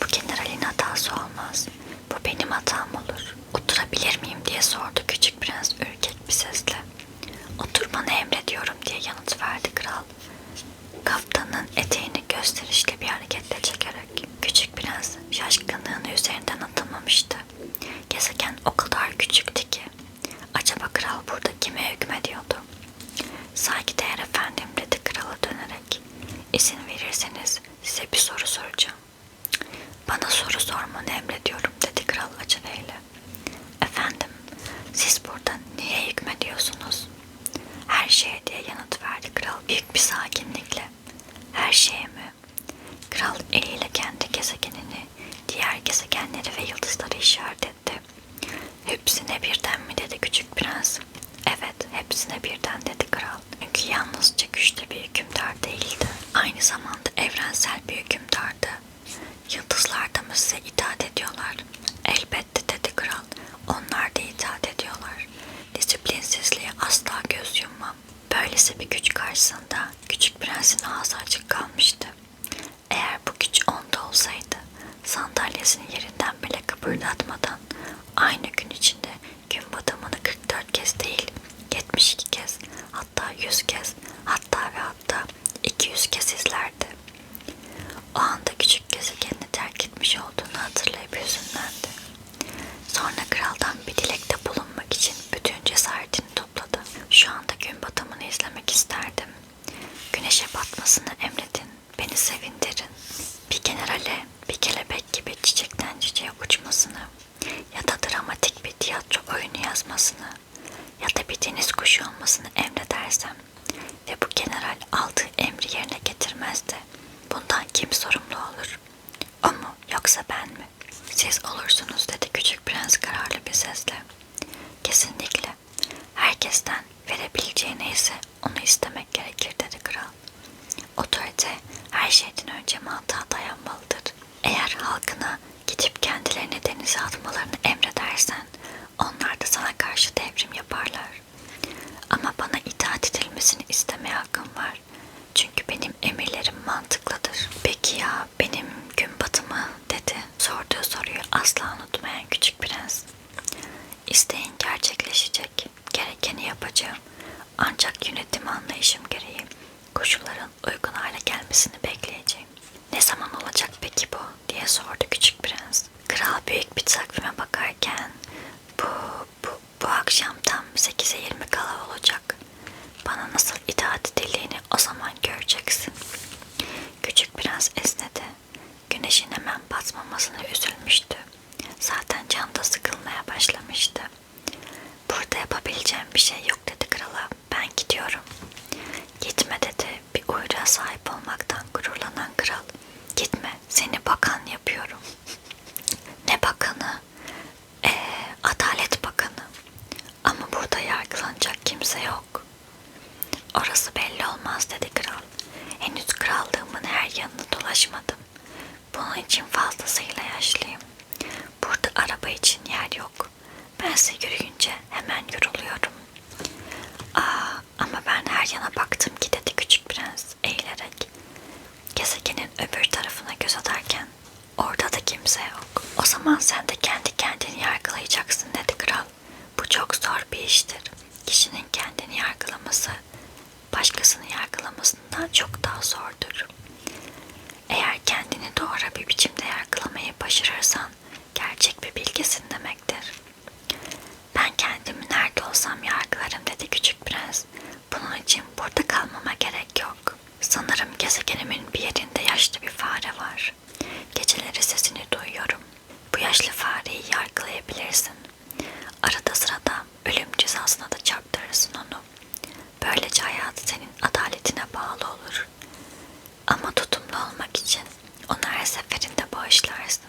[SPEAKER 1] bu generalin hatası olmaz. Bu benim hatam olur. Oturabilir miyim diye sordu küçük prens ürkek bir sesle. Oturmanı emrediyorum diye yanıt verdi kral. Kaftanın eteğini gösterişli bir hareketle çekerek. Küçük prens şaşkınlığını üzerinden atamamıştı. Gezegen o kadar küçüktü ki. Acaba kral burada kime hükmediyordu? Saygıdeğer efendim dedi krala dönerek. İzin verirseniz size bir soru soracağım. Bana soru sormanı emrediyorum dedi kral aceleyle. Efendim, siz burada niye hükmediyorsunuz? Her şeye diye yanıt verdi kral büyük bir sakinlikle. Her şeye mi? Kral eliyle kendi gezegenini, diğer gezegenleri ve yıldızları işaret etti. Hepsine birden mi dedi küçük prens? Evet, hepsine birden dedi kral. Çünkü yalnızca güçlü bir hükümdar değildi. Aynı zamanda evrensel bir hükümdardı. Yıldızlar da mı size itaat ediyorlar? Elbette dedi kral. Onlar da itaat ediyorlar. Disiplinsizliğe asla göz yummam. Böylesi bir güç karşısında küçük prensin ağzı açık kalmıştı. Eğer bu güç onda olsaydı sandalyesini yerinden bile kıpırdatmadan aynı gün içinde gün batımını 44 kez değil 72 şey olmasını emredersem ve bu general aldığı emri yerine getirmezse bundan kim sorumlu olur? O mu yoksa ben mi? Siz olursunuz dedi küçük prens kararlı bir sesle. Kesinlikle. Herkesten verebileceği neyse onu istemek gerekir dedi kral. Otorite her şeyden önce mantığa dayanmalıdır. Eğer halkına gidip kendilerini denize atmalarını emredersen onlar da sana karşı devrim yaparlar. Ama bana itaat edilmesini istemeye hakkım var. Çünkü benim emirlerim mantıklıdır. Peki ya benim gün batımı dedi. Sorduğu soruyu asla unutmayan küçük prens. İsteğin gerçekleşecek. Gerekeni yapacağım. Ancak yönetim anlayışım gereği koşulların uygun hale gelmesini bekleyeceğim. Ne zaman olacak peki bu diye sordu küçük prens. Kral büyük bir takvime bakarken bu akşam tam 8'e 20 kala olacak. Bana nasıl itaat edildiğini o zaman göreceksin. Küçük prens esnedi. Güneşin hemen batmamasına üzülmüştü. Zaten can da sıkılmaya başlamıştı. Burada yapabileceğim bir şey yok dedi krala. Ben gidiyorum. Gitme dedi. Bir uyruğa sahip olmaktan gururlanan kral. Gitme, seni bakan yapıyorum. Ne bakanı? Adalet bakanı. Ama burada yargılanacak kimse yok. Orası belli olmaz dedi kral. Henüz krallığımın her yanını dolaşmadım. Bunun için fazlasıyla yaşlıyım. Burada araba için yer yok. Bense yürüyünce hemen yoruluyorum. Ama ben her yana baktım ki dedi küçük prens eğilerek. Gezegenin öbür tarafına göz atarken orada da kimse yok. O zaman sen de kendi kendini yargılayacaksın dedi kral. Bu çok zor bir iştir. Kişinin kendini yargılaması başkasını yargılamasından çok daha zordur. Eğer kendini doğru bir biçimde yargılamayı başarırsan gerçek bir bilgesin demektir. Ben kendimi nerede olsam yargılarım dedi küçük prens. Bunun için burada kalmama gerek yok. Sanırım gezegenimin bir yerinde yaşlı bir fare var. Geceleri sesini duyuyorum. Bu yaşlı fareyi yargılayabilirsin. Arada sırada ölüm cezasına da çarptırırsın onu. Böylece hayatı senin adaletine bağlı olur. Ama tutumlu olmak için onu her seferinde bağışlarsın.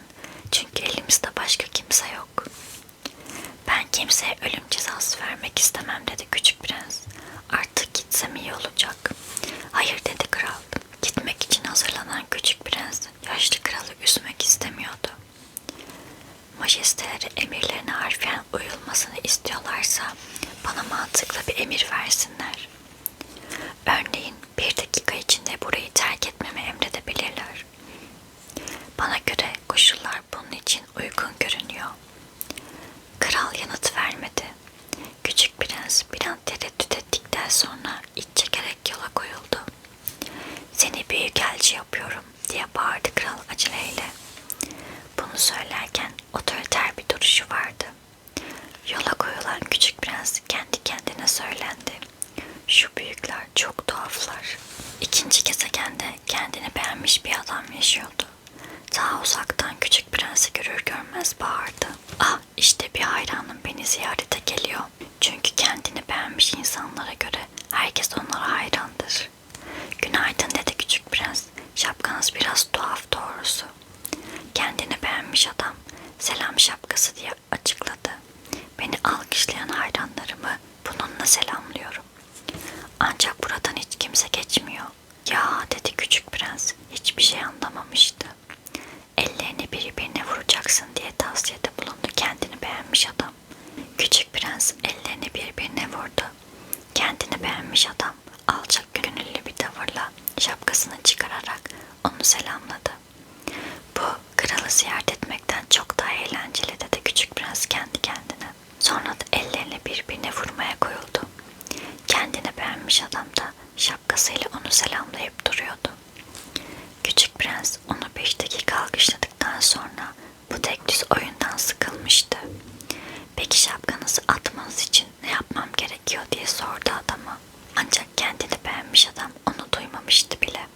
[SPEAKER 1] Çünkü elimizde başka kimse yok. Ben kimseye ölüm cezası vermek istemem dedi küçük prens. Artık gitsem iyi olacak. Hayır dedi kral. Gitmek için hazırlanan küçük prens yaşlı kralı üzmek istemiyordu. Majesteleri emirlerine harfiyen uyulmasını istiyorlarsa bana mantıklı bir emir versinler. Örneğin 1 dakika içinde burayı terk etmemi emredebilirler. Bana göre koşullar bunun için uygun görünüyor. Kral yanıt vermedi. Küçük prens bir an tereddüt ettikten sonra iç çekerek yola koyuldu. Seni büyükelçi yapıyorum diye bağırdı kral aceleyle. Bunu söylerken otoriter bir duruşu vardı. Yola koyulan küçük prens kendi kendine söylendi. Şu büyükler çok tuhaflar. İkinci gezegende kendini beğenmiş bir adam yaşıyordu. Daha uzaktan küçük prensi görür görmez bağırdı. Ah işte bir hayranım beni ziyarete geliyor. Çünkü kendini beğenmiş insanlara göre herkes onlara hayrandır. Günaydın dedi küçük prens. Şapkanız biraz tuhaf doğrusu. Kendini beğenmiş adam selam şapkası diye açıkladı. Beni alkışlayan hayranlarımı bununla selamlıyorum. Ancak buradan hiç kimse geçmiyor. Ya dedi küçük prens hiçbir şey anlamamıştı. Ellerini birbirine vuracaksın diye tavsiyede bulundu kendini beğenmiş adam. Küçük prens ellerini birbirine vurdu. Kendini beğenmiş adam alçak gönüllü bir tavırla şapkasını çıkararak onu selamladı. Bu kralı ziyaret etmekten çok daha eğlenceli dedi küçük prens kendi kendine. Sonra da ellerini birbirine vurmaya koyuldu. Kendini beğenmiş adam da şapkasıyla onu selamlayıp duruyordu. Küçük prens onu 5 dakika alkışladıktan sonra bu tek düz oyundan sıkılmıştı. Peki şapkanızı atmanız için ne yapmam gerekiyor diye sordu adama. Ancak kendini beğenmiş adam onu duymamıştı bile.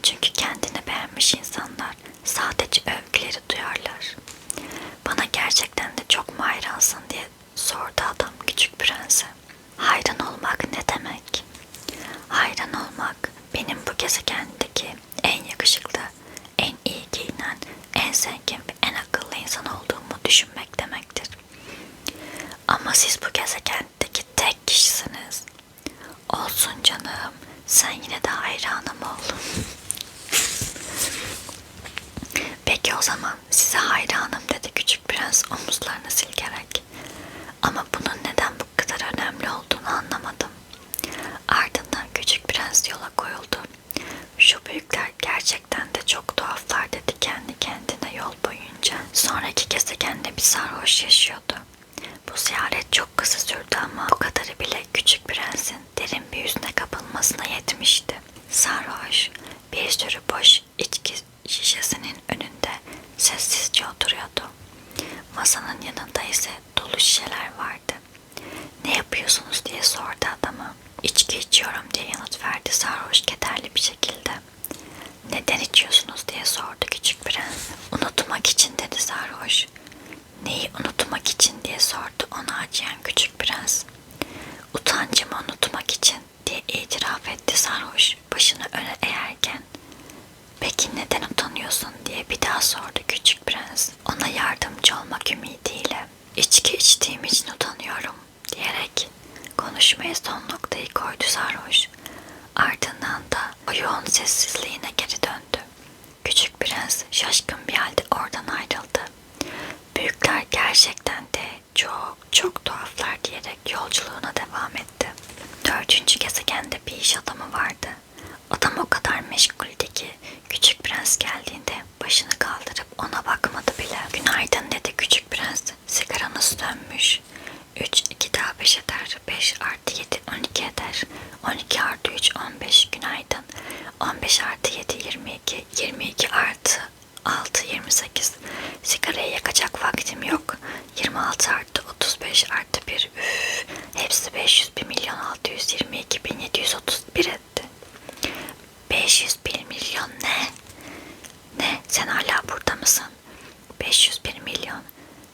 [SPEAKER 1] Çünkü kendini beğenmiş insanlar sadece övgüleri duyarlar. Bana gerçekten de çok mu hayransın diye sordu adam küçük prense. Hayran olmak ne demek? Hayran olmak benim bu gezegendeki en yakışıklı, en iyi giyinen, en zengin ve en akıllı insan olduğumu düşünmek demektir. Ama siz bu gezegendeki tek kişisiniz. Olsun canım, sen yine de hayranım ol. Peki o zaman size hayranım dedi küçük prens omuzlarını silkerek. Ama bunun neden bu kadar önemli olduğunu anlamadım. Ardından küçük prens yola koyuldu. Şu büyükler gerçekten de çok tuhaflar dedi kendi kendine yol boyunca. Sonraki gezegende bir sarhoş yaşıyordu. Bu ziyaret çok kısa sürdü ama bu kadarı bile küçük prensin derin bir hüzne kapılmasına yetmişti. Sarhoş bir sürü boş içki şişesinin önünde sessizce oturuyordu. Masanın yanında ise dolu şişeler vardı. Ne yapıyorsunuz diye sordu adama. İçki içiyorum diye yanıt verdi sarhoş kederli bir şekilde. Neden içiyorsunuz diye sordu küçük prens. Unutmak için dedi sarhoş. Neyi unutmak için diye sordu ona acıyan küçük prens. Utancımı unutmak için diye itiraf etti sarhoş başını öne eğerken. Peki neden utanıyorsun diye bir daha sordu küçük prens ona yardımcı olmak ümidiyle. İçki içtiğim için utanıyorum diyerek konuşmaya son noktayı koydu sarhoş. Ardından da o yoğun sessizliğine geri döndü. Küçük prens şaşkın bir halde oradan ayrıldı. Büyükler gerçekten de çok tuhaflar diyerek yolculuğuna devam etti. 4. gezegende bir iş adamı vardı. Adam o kadar meşguldü ki küçük prens geldiğinde başını kaldırıp ona bakmadı bile. Günaydın dedi küçük prens. Sigaranız sönmüş. 3, 2 daha 5 eder. 5 artı 7, 12 eder. 12 artı 3, 15. Günaydın. 15 artı 7, 22. 22 artı 6, 28. Sigarayı yakacak vaktim yok. 26 artı 35 artı 1. Üf. Hepsi 501 milyon 622 bin 731 etti. 501 milyon ne? Ne? Sen hala burada mısın? 501 milyon.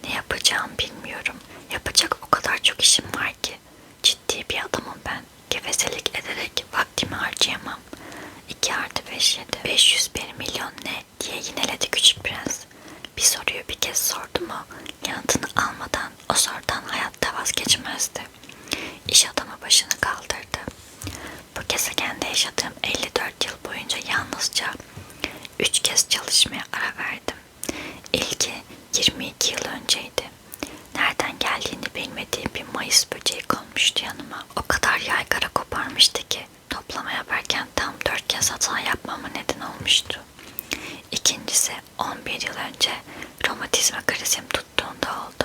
[SPEAKER 1] Ne yapacağım bilmiyorum. Yapacak o kadar çok işim var ki. Ciddi bir adamım ben. Gevezelik ederek vaktimi harcayamam. 2 artı 5 7. 501 milyon ne diye yineledi küçük prens. Bir soruyu bir kez sordu mu yanıtını almadan o sorudan hayatta vazgeçmezdi. İş adamı başını kaldırdı. Bu gezegende yaşadığım 54 yıl boyunca yalnızca 3 kez çalışmaya ara verdim. İlki 22 yıl önceydi. Nereden geldiğini bilmediğim bir mayıs böceği konmuştu yanıma. O kadar yaygara koparmıştı ki toplama yaparken tam 4 kez hata yapmama neden olmuştu. İkincisi 11 yıl önce romatizma krizim tuttuğunda oldu.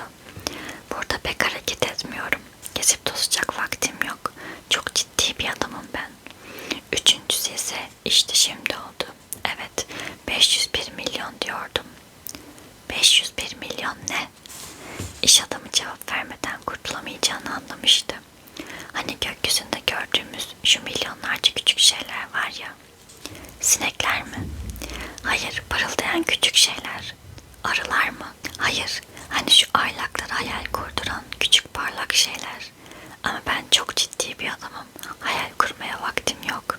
[SPEAKER 1] Burada pek hareket etmiyorum. Gezip tozacak vaktim yok. Çok ciddi bir adamım ben. Üçüncüsü ise işte şimdi oldu. Evet, 501 milyon diyordum. 501 milyon ne? İş adamı cevap vermeden kurtulamayacağını anlamıştı. Hani gökyüzünde gördüğümüz şu milyonlarca küçük şeyler var ya. Sinekler mi? Hayır, parıldayan küçük şeyler. Arılar mı? Hayır, hani şu aylaklara hayal kurduran küçük parlak şeyler. Ama ben çok ciddi bir adamım. Hayal kurmaya vaktim yok.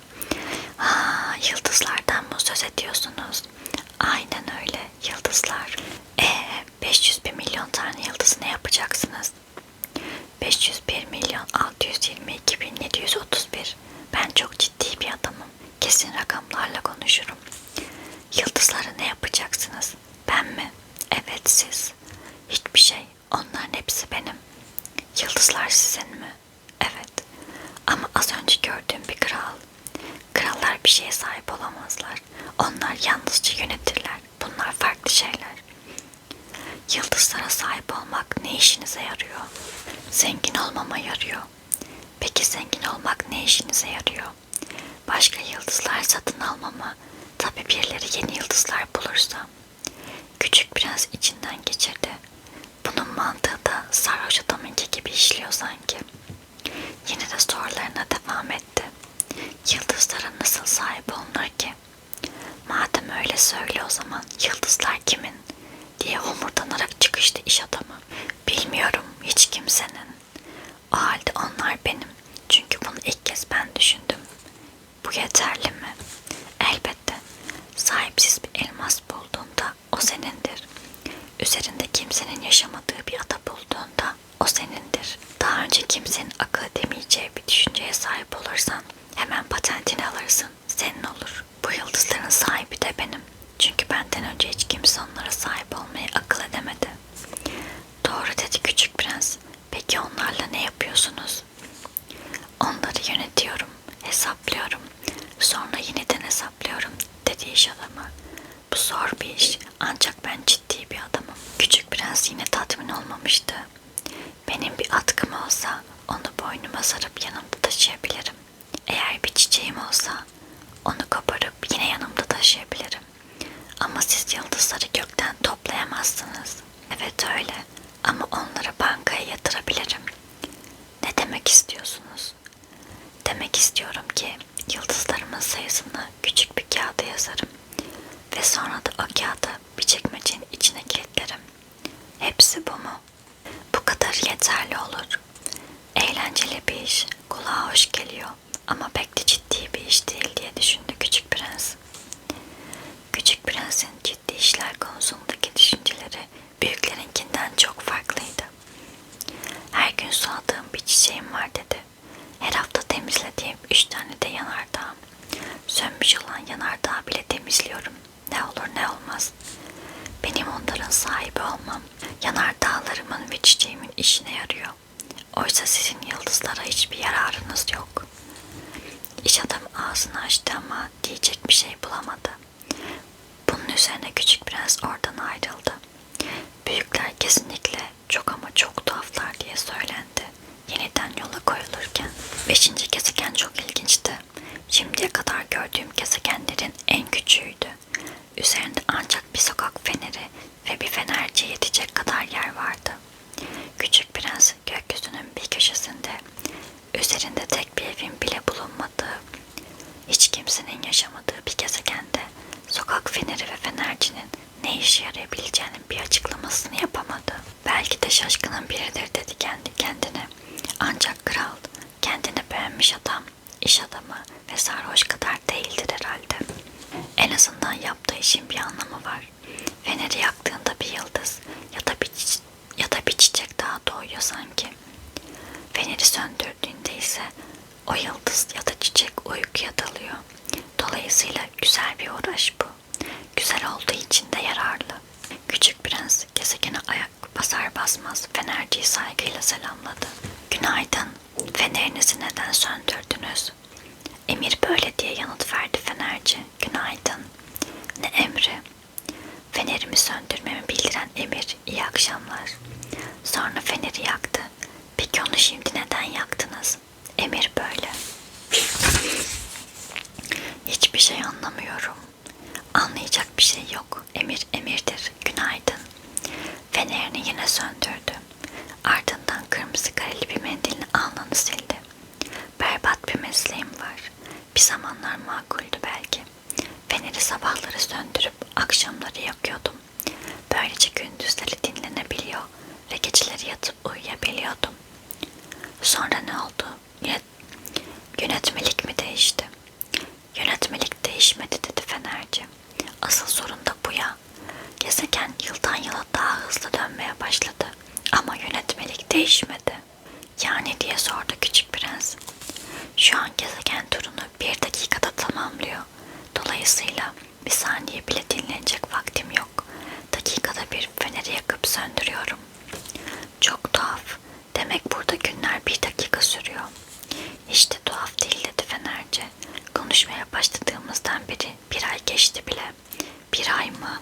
[SPEAKER 1] Yıldızlardan mı söz ediyorsunuz? Aynen öyle, yıldızlar. 501 milyon tane yıldızı ne yapacaksınız? 501 milyon 622 bin 731. Ben çok ciddi bir adamım. Kesin rakamlarla konuşurum. Yıldızları ne yapacaksınız? Ben mi? Evet siz. Hiçbir şey. Onların hepsi benim. Yıldızlar sizin mi? Evet. Ama az önce gördüğüm bir kral. Krallar bir şeye sahip olamazlar. Onlar yalnızca yönetirler. Bunlar farklı şeyler. Yıldızlara sahip olmak ne işinize yarıyor? Zengin olmama yarıyor. Peki zengin olmak ne işinize yarıyor? Başka yıldızlar satın almama, tabii birileri yeni yıldızlar bulursa. Küçük prens içinden geçirdi. Bunun mantığı da sarhoş adamınki gibi işliyor sanki. Yine de sorularına devam etti. Yıldızlara nasıl sahip olunur ki? Madem öyle söyle o zaman yıldızlar kimin? Diye homurdanarak çıkıştı iş adamı. Bilmiyorum hiç kimsenin. O halde onlar benim. yeterli mi? Elbette. Sahipsiz bir elmas bulduğunda o senindir. Üzerinde kimsenin yaşamadığı bir ada bulduğunda o senindir. Daha önce kimsenin akıl edemeyeceği bir düşünceye sahip olursan hemen patentini alırsın, senin olur. Bu yıldızların sahibi de benim. Çünkü benden önce hiç kimse onlara sahip olmayı akıl edemedi. Doğru dedi küçük prens. Peki onlarla ne yapıyorsunuz? Onları yönetiyorum, hesaplıyorum. Sonra yeniden hesaplıyorum dedi iş adamı. Bu zor bir iş ancak ben ciddi bir adamım. Küçük prens yine tatmin olmamıştı. Benim bir atkım olsa onu boynuma sarıp yanımda taşıyabilirim. Eğer bir çiçeğim olsa onu koparıp yine yanımda taşıyabilirim. Ama siz yıldızları gökten toplayamazsınız. Evet öyle ama onları bankaya yatırabilirim. Ne demek istiyorsunuz? Demek istiyorum ki yıldızlarımın sayısını küçük bir kağıda yazarım ve sonra da o kağıdı bir çekmecenin içine kilitlerim. Hepsi bu mu? Bu kadar yeterli olur. Eğlenceli bir iş, kulağa hoş geliyor ama pek de ciddi bir iş değil diye düşündü küçük prens. Küçük prensin ciddi işler konusundaki düşünceleri büyüklerinkinden çok farklıydı. Her gün suladığım bir çiçeğim var dedi. Her hafta temizlediğim 3 tane de yanardağım. Sönmüş olan yanardağı bile temizliyorum. Ne olur ne olmaz. Benim onların sahibi olmam, yanardağlarımın ve çiçeğimin işine yarıyor. Oysa sizin yıldızlara hiçbir yararınız yok. İş adamı ağzını açtı ama diyecek bir şey bulamadı. Bunun üzerine küçük prens oradan ayrıldı. Büyükler kesinlikle çok ama çok tuhaflar diye söylendi. Yeniden yola koyulurken 5. gezegen çok ilginçti. Şimdiye kadar gördüğüm gezegenlerin en küçüğüydü. Üzerinde ancak bir sokak feneri ve bir fenerciye yetecek kadar yer vardı. Küçük prens gökyüzünün bir köşesinde, üzerinde tek bir evin bile bulunmadığı, hiç kimsenin yaşamadığı bir gezegende sokak feneri ve fenercinin ne işe yarayabileceğinin bir açıklamasını yapamadı. Belki de şaşkının biridir dedi kendi kendine. Ancak kral, kendini beğenmiş adam, iş adamı ve sarhoş kadar değildir herhalde. En azından yaptığı işin bir anlamı var. Feneri yaktığında bir yıldız ya da bir çiçek daha doğuyor sanki. Feneri söndürdüğünde ise o yıldız ya da çiçek uykuya dalıyor. Dolayısıyla güzel bir uğraş bu. Güzel olduğu için de yararlı. Küçük prens gezegene ayak basar basmaz fenerciyi saygıyla selamladı. Günaydın. Fenerinizi neden söndürdünüz? Emir böyle diye yanıt verdi fenerci. Günaydın. Ne emri? Fenerimi söndürmemi bildiren emir. İyi akşamlar. Sonra feneri yaktı. Peki onu şimdi neden yaktınız? Emir böyle. Hiçbir şey anlamıyorum. Anlayacak bir şey yok. Emir emirdir. Günaydın. Fenerini yine söndürdü. Ardından kırmızı kareli bir mendilini alnını sildi. Berbat bir mesleğim var. Bir zamanlar makuldü belki. Feneri sabahları söndürüp akşamları yakıyordum. Böylece gündüzleri dinlenebiliyor ve geceleri yatıp uyuyabiliyordum. Sonra ne oldu? Yönetmelik mi değişti? Yönetmelik değişmedi dedi fenerci. Asıl sorun da bu ya. Gezegen yıldan yıla daha hızlı dönmeye başladı. Ama yönetmelik değişmedi. Yani diye sordu küçük prens. Şu an gezegen turunu 1 dakikada tamamlıyor. Dolayısıyla bir saniye bile dinlenecek vaktim yok. Dakikada bir feneri yakıp söndürüyorum. Çok tuhaf. Demek burada günler 1 dakika sürüyor. Hiç de tuhaf değil dedi fenerci. Konuşmaya başladığımızdan beri 1 ay geçti bile. 1 ay mı?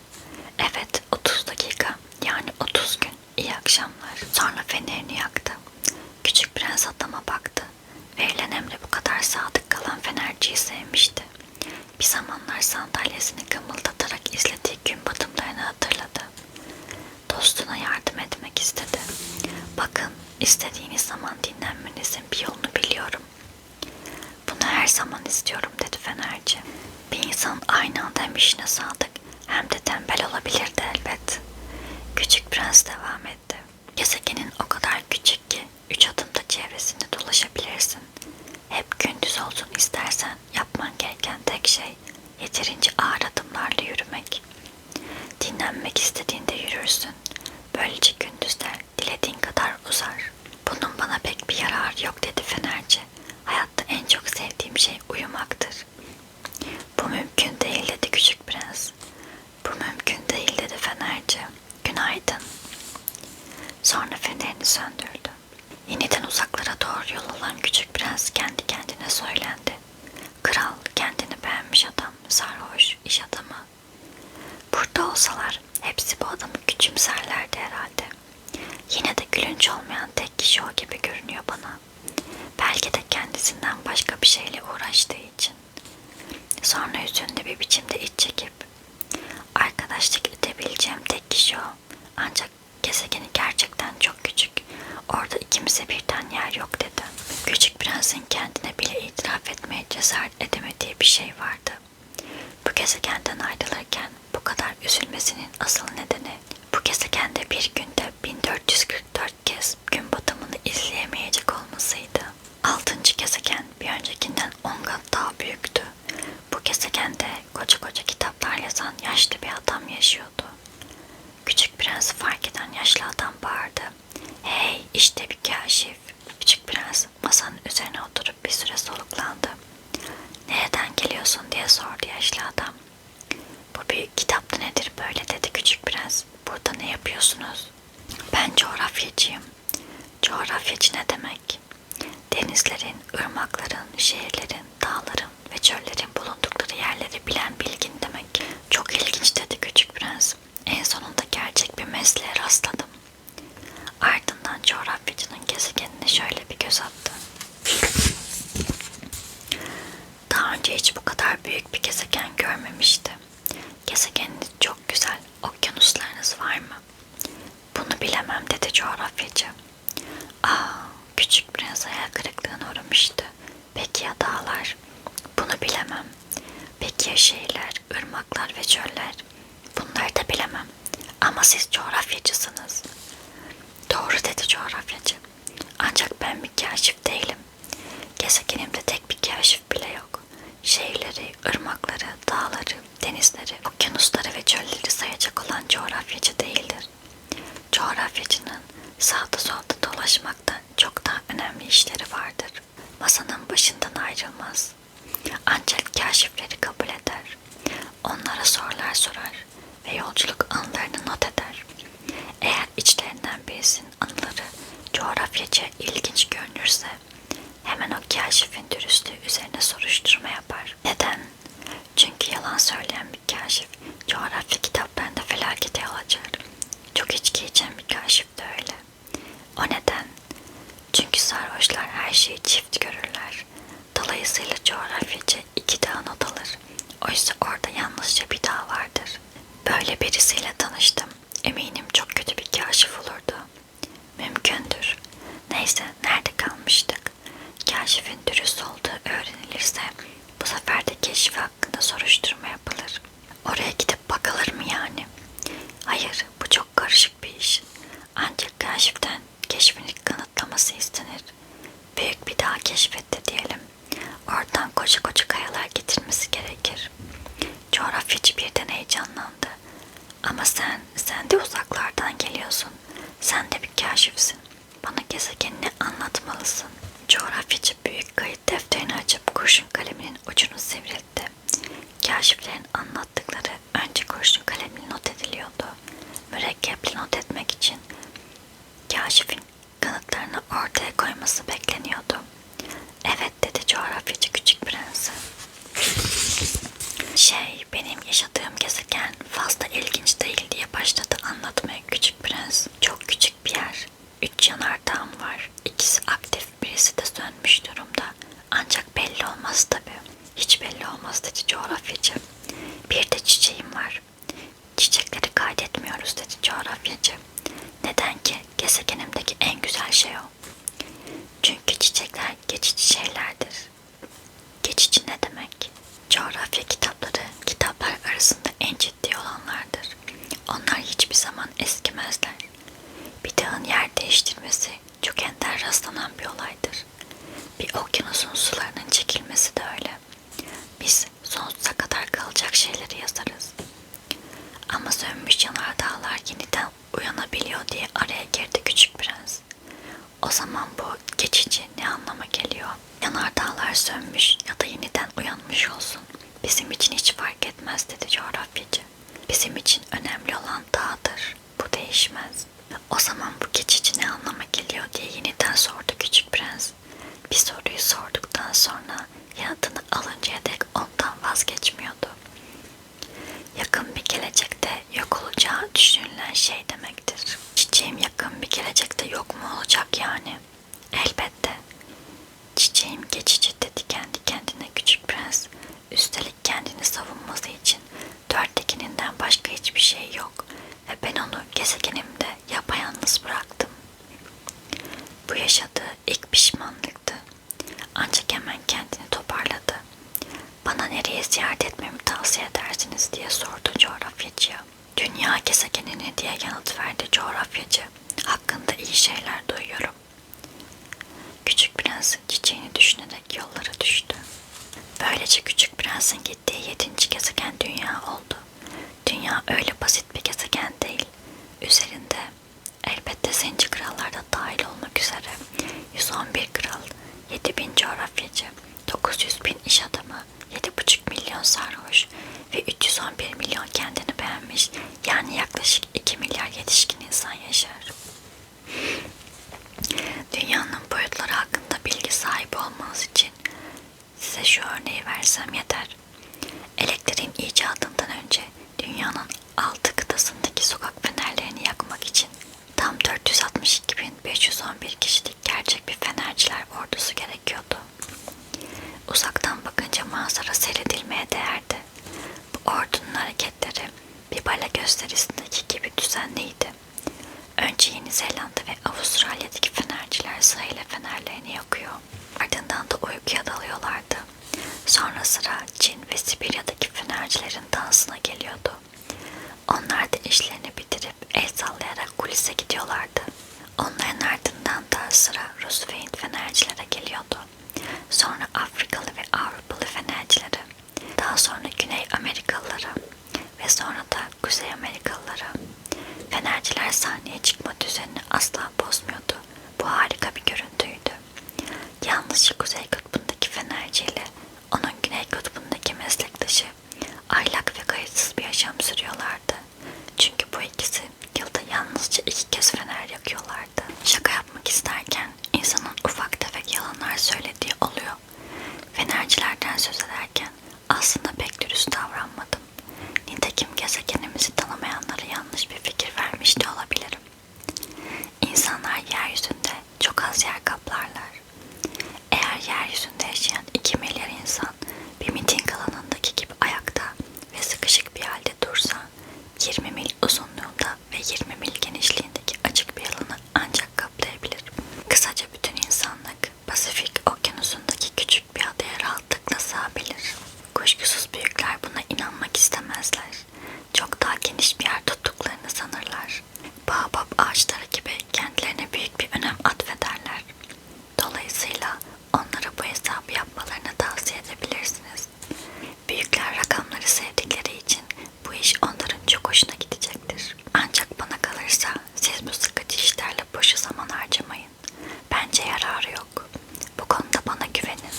[SPEAKER 1] Evet, 30 dakika. Yani 30 gün. İyi akşamlar. Sonra fenerini yaktı. Küçük prens adama baktı. Verilen emre bu kadar sadık kalan fenerciyi sevmişti. Bir zamanlar sandalyesini kımıldatarak izlediği gün batımlarını hatırladı. Dostuna yardım etmek istedi. Bakın, istediğiniz zaman dinlenmenizin bir yolunu biliyorum. Bunu her zaman istiyorum dedi fenerci. Bir insan aynı anda hem işine sadık hem de tembel olabilirdi elbet. Küçük prens devam etti. Gezegenin o kadar küçük ki 3 adımda çevresinde dolaşabilirsin. Hep gündüz olsun istersen yapman gereken cesaret edemediği bir şey vardı. Bu gezegenden ayrılırken bu kadar üzülmesinin asıl nedeni bu gezegende bir günde 1444 kez gün batımını izleyemeyecek olmasıydı. 6. gezegen bir öncekinden 10 kat daha büyüktü. Bu gezegende koca koca kitaplar yazan yaşlı bir adam yaşıyordu. Küçük Prens'i fark eden yaşlı adam bağırdı. "Hey, işte bir kaşif." Küçük Prens masanın üzerine oturup bir süre soluklandı. "Nereden geliyorsun?" diye sordu yaşlı adam. "Bu büyük kitapta nedir böyle?" dedi Küçük Prens. "Burada ne yapıyorsunuz?" "Ben coğrafyacıyım." "Coğrafyacı ne demek?" "Denizlerin, ırmakların, şehirlerin, dağların ve çöllerin bulundukları yerleri bilen bilgin demek." "Çok ilginç," dedi Küçük Prens. "En sonunda gerçek bir mesleğe rastladım." Ardından coğrafyacının gezegenine şöyle bir göz attı. Daha önce hiç bu kadar büyük bir gezegen görmemişti. "Gezegeniniz çok güzel. Okyanuslarınız var mı?" "Bunu bilemem," dedi coğrafyacı. Küçük Prens hayal kırıklığına uğramıştı. "Peki ya dağlar?" "Bunu bilemem." "Peki ya şehirler, ırmaklar ve çöller?" "Bunları da bilemem. Ama siz coğrafyacısınız." "Doğru," dedi coğrafyacı. "Ancak ben bir kaşif değilim. Gezegenimde tek bir kaşif bile yok. Şehirleri, ırmakları, dağları, denizleri, okyanusları ve çölleri sayacak olan coğrafyacı değildir. Coğrafyacının sağda solda dolaşmaktan çok daha önemli işleri vardır. Masanın başından ayrılmaz. Ancak kaşifleri kabul eder. Onlara sorular sorar ve yolculuk anılarını not eder. Eğer içlerinden birisinin anıları coğrafyacıya ilginç görünürse hemen o kaşifin dürüstlüğü üzerine soruşturma yapar. Neden? Çünkü yalan söyleyen bir kaşif coğrafya kitaplarında felakete yol açar. Çok içki içen bir kaşif de öyle. O neden? Çünkü sarhoşlar her şeyi çift görürler. Dolayısıyla coğrafyacı 2 dağ not alır. Oysa orada yalnızca bir dağ vardır. Böyle birisiyle tanıştım. Eminim çok kötü bir kaşif olurdu. Mümkündür. Neyse, nerede kalmıştık? Kaşifin dürüst olduğu öğrenilirse bu sefer de keşfi hakkında soruşturma yapılır. Oraya gidip bakılır mı yani? Hayır, bu çok karışık bir iş. Ancak kaşiften keşfini kanıtlaması istenir. Büyük bir dağ keşfetti diyelim. Oradan koca koca kayalar getirmesi gerekir. Coğrafyacı birden heyecanlandı. Ama sen de uzaklardan geliyorsun. Sen de bir kaşifsin. Bana gezegenini anlatmalısın. Coğrafyacı büyük kayıt defterini açıp kurşun kaleminin ucunu sivriltti. Kaşiflerin anlattıkları önce kurşun kalemle not ediliyordu. Mürekkeple not etmek için kaşifin kanıtlarını ortaya koyması bekleniyordu. "Evet," dedi coğrafyacı Küçük Prens'e. "Benim yaşadığım gezegen fazla ilginç değil," diye başladı anlatmaya Küçük Prens. "Çok küçük bir yer. 3 yanardağım var. İkisi aktif, birisi de sönmüş durumda. Ancak belli olmaz tabii." "Hiç belli olmaz," dedi coğrafyacı. "Bir de çiçeğim var." "Çiçekleri kaydetmiyoruz," dedi coğrafyacı. "Neden ki? Gezegenimdeki en güzel şey o." "Çünkü çiçekler geçici şeylerdir." "Geçici ne demek?" "Coğrafya kitapları kitaplar arasında en ciddi olanlardır. Onlar hiçbir zaman eskimezler. Bir dağın yer değiştirmesi çok ender rastlanan bir olaydır. Bir okyanusun sularının çekilmesi de öyle. Biz sonsuza kadar kalacak şeyleri yazarız." "Ama sönmüş yanardağlar yeniden uyanabiliyor," diye araya girdi Küçük Prens. "O zaman bu geçici ne anlama geliyor? Yanardağlar sönmüş ya da yeniden uyanmış olsun. Bizim için hiç fark etmez," dedi coğrafyacı. "Bizim için önemli olan dağdır. Bu değişmez." "O zaman bu geçici ne anlama geliyor?" diye yeniden sordu Küçük Prens. Bir soruyu sorduktan sonra yanıtını alıncaya dek ondan vazgeçmiyordu. Yakın bir gelecekte yok olacağı düşünülen şey demektir. "Çiçeğim yakın bir gelecekte yok mu olacak yani?" "Elbette." "Çiçeğim geçici," dedi kendi kendine Küçük Prens. "Üstelik kendini savunması için 4 tekininden başka hiçbir şey yok ve ben onu gezegenimde yapayalnız bıraktım." Prens'in gittiği 7. gezegen Dünya oldu. Dünya öyle basit bir gezegen değil. Üzerinde elbette zenci krallar da dahil olmak üzere 111 kral, 7.000 coğrafyacı, 900.000 iş adamı, 7,5 milyon sarhoş ve 311 milyon kendini beğenmiş, yani yaklaşık 2 milyar yetişkin insan yaşar. Dünyanın boyutları hakkında bilgi sahibi olmanız için size şu örneği versem yeter. Elektriğin icadından önce dünyanın 6 kıtasındaki sokak fenerlerini yakmak için tam 462.511 kişilik gerçek bir fenerciler ordusu gerekiyordu. Uzaktan bakınca manzara seyredilmeye değerdi. Bu ordunun hareketleri bir bale gösterisindeki gibi düzenliydi. Önce Yeni Zelanda ve Avustralya'daki fenerciler sırayla fenerlerini yakıyor. Ardından da uykuya dalıyorlardı. Sonra sıra Çin ve Sibirya'daki fenercilerin dansına geliyordu. Onlar da işlerini bitirip el sallayarak kulise gidiyorlardı. Onların ardından da sıra Rus ve Hint fenercilere geliyordu. Sonra Afrikalı ve Avrupalı fenercilere, daha sonra Güney Amerikalılara ve sonra da Kuzey Amerikalılara. Fenerciler sahneye çıkma düzenini asla bozmuyordu. Bu harika bir görüntüydü. Yalnızca Kuzey Kutbu'ndaki fenerciyle onun Güney Kutbu'ndaki meslektaşı aylak ve kayıtsız bir yaşam sürüyorlardı. Çünkü bu ikisi yılda yalnızca 2 kez fener yakıyorlardı. Şaka yapmak isterken insanın ufak tefek yalanlar söylediği oluyor. Fenercilerden söz ederken aslında pek dürüst davranmadım. Nitekim gezegenimizi tanımayanlara yanlış bir fikir vermiş de olabilirim. İnsanlar yeryüzünde çok az yer kaplarlar. Eğer yeryüzünde yaşayan 2 milyar insan bir miting alanındaki gibi ayakta ve sıkışık bir halde dursa, 20 mil uzunluğunda ve 20 mil genişliğindeki açık bir alanı ancak kaplayabilir. Kısaca bütün insanlık Pasifik Okyanusu'ndaki küçük bir adaya rahatlıkla sığabilir. Kuşkusuz büyükler buna inanmak istemezler. Çok daha geniş bir yer tuttuklarını sanırlar. Baobab ağaçları gibi kendilerine büyük bir önem atfederler. Dolayısıyla onlara bu hesabı yapmalarını tavsiye edebilirsiniz. Büyükler rakamları sevdikleri için bu iş onların çok hoşuna gidecektir. Ancak bana kalırsa siz bu sıkıcı işlerle boşu zaman harcamayın. Bence yararı yok. Bu konuda bana güvenin.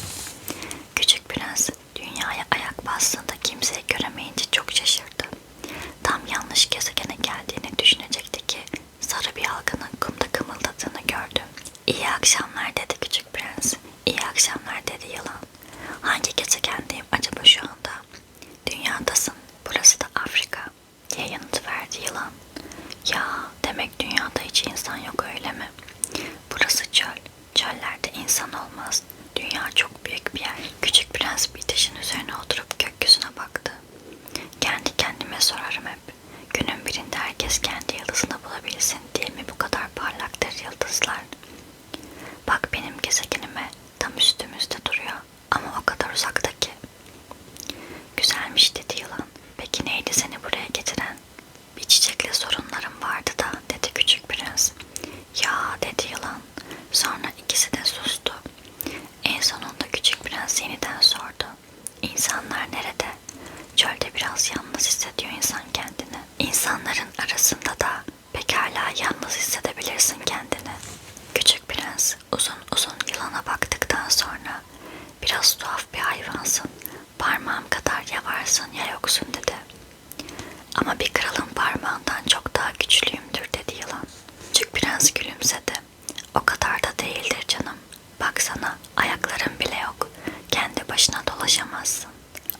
[SPEAKER 1] Küçük Prens dünyaya ayak bastığında kimseyi göremeyince çok şaşırdı. Tam yanlış gezegene geldiğini düşünecekti ki sarı bir halkanın kumda kımıldadığını gördü. İyi akşamlar dedi Küçük Prens. İyi akşamlar dedi yılan. Hangi gezegendeyim acaba şu anda? Dünyadasın. Burası da Afrika diye yanıt verdi yılan. Ya demek dünyada hiç insan yok öyle mi? Burası çöl. Çöllerde insan olmaz. Dünya çok büyük bir yer. Küçük Prens bir taşın üzerine oturup gökyüzüne baktı. Kendi kendime sorarım hep. Günün birinde herkes kendi yıldızını bulabilsin diye mi bu kadar parlaktır yıldızlar? Bak benim gezegenime tam üstümüzde duruyor ama o kadar uzakta ki. Güzelmiş dedi yılan. Peki neydi seni buraya getiren? Bir çiçekle sorunlarım vardı da dedi Küçük Prens. Ya dedi yılan. Sonra ikisi de sustu. En sonunda Küçük Prens yeniden sordu. İnsanlar nerede? Çölde biraz yalnız hissediyor insan kendini. İnsanların arasında da pekala yalnız hissedebilirsin kendini. Küçük Prens uzun uzun yılana baktıktan sonra biraz tuhaf bir hayvansın. Parmağım kadar ya varsın ya yoksun dedi. Ama bir kralın parmağından çok daha güçlüyümdür dedi yılan. Küçük Prens gülümsedi. O kadar da değildir canım. Baksana ayakların bile yok. Kendi başına dolaşamazsın.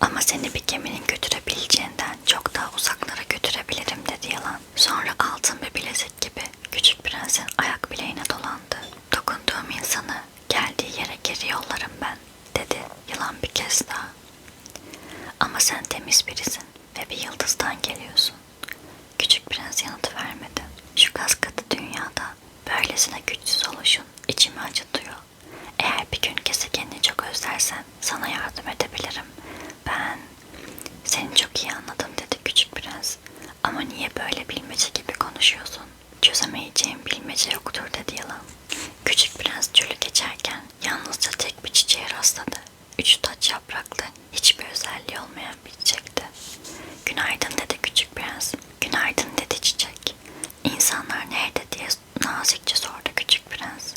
[SPEAKER 1] Ama seni bir geminin götürebileceğinden çok daha uzaklara götürebilirim dedi yılan. Sonra altın bir bilezik gibi Küçük Prens'in ayak bileğine dolandı. Dokunduğum insanı geldiği yere geri yollarım ben dedi yılan bir kez daha. Ama sen temiz birisin ve bir yıldızdan geliyorsun. Küçük Prens yanıt vermedi. Şu gaz katı dünyada böylesine güçsüz oluşun içimi acıtıyor. Eğer bir gün gezegenini çok özlersen sana yardım edebilirim. Ben seni çok iyi anladım dedi Küçük Prens. Ama niye böyle bilmece gibi konuşuyorsun? Çözemeyeceğim bilmece yoktur dedi yılan. Küçük Prens çölü geçerken yalnızca tek bir çiçeğe rastladı. 3 taç yapraklı, hiçbir özelliği olmayan bir çiçekti. Günaydın dedi küçük prens. Günaydın dedi çiçek. İnsanlar nerede diye nazikçe sordu küçük prens.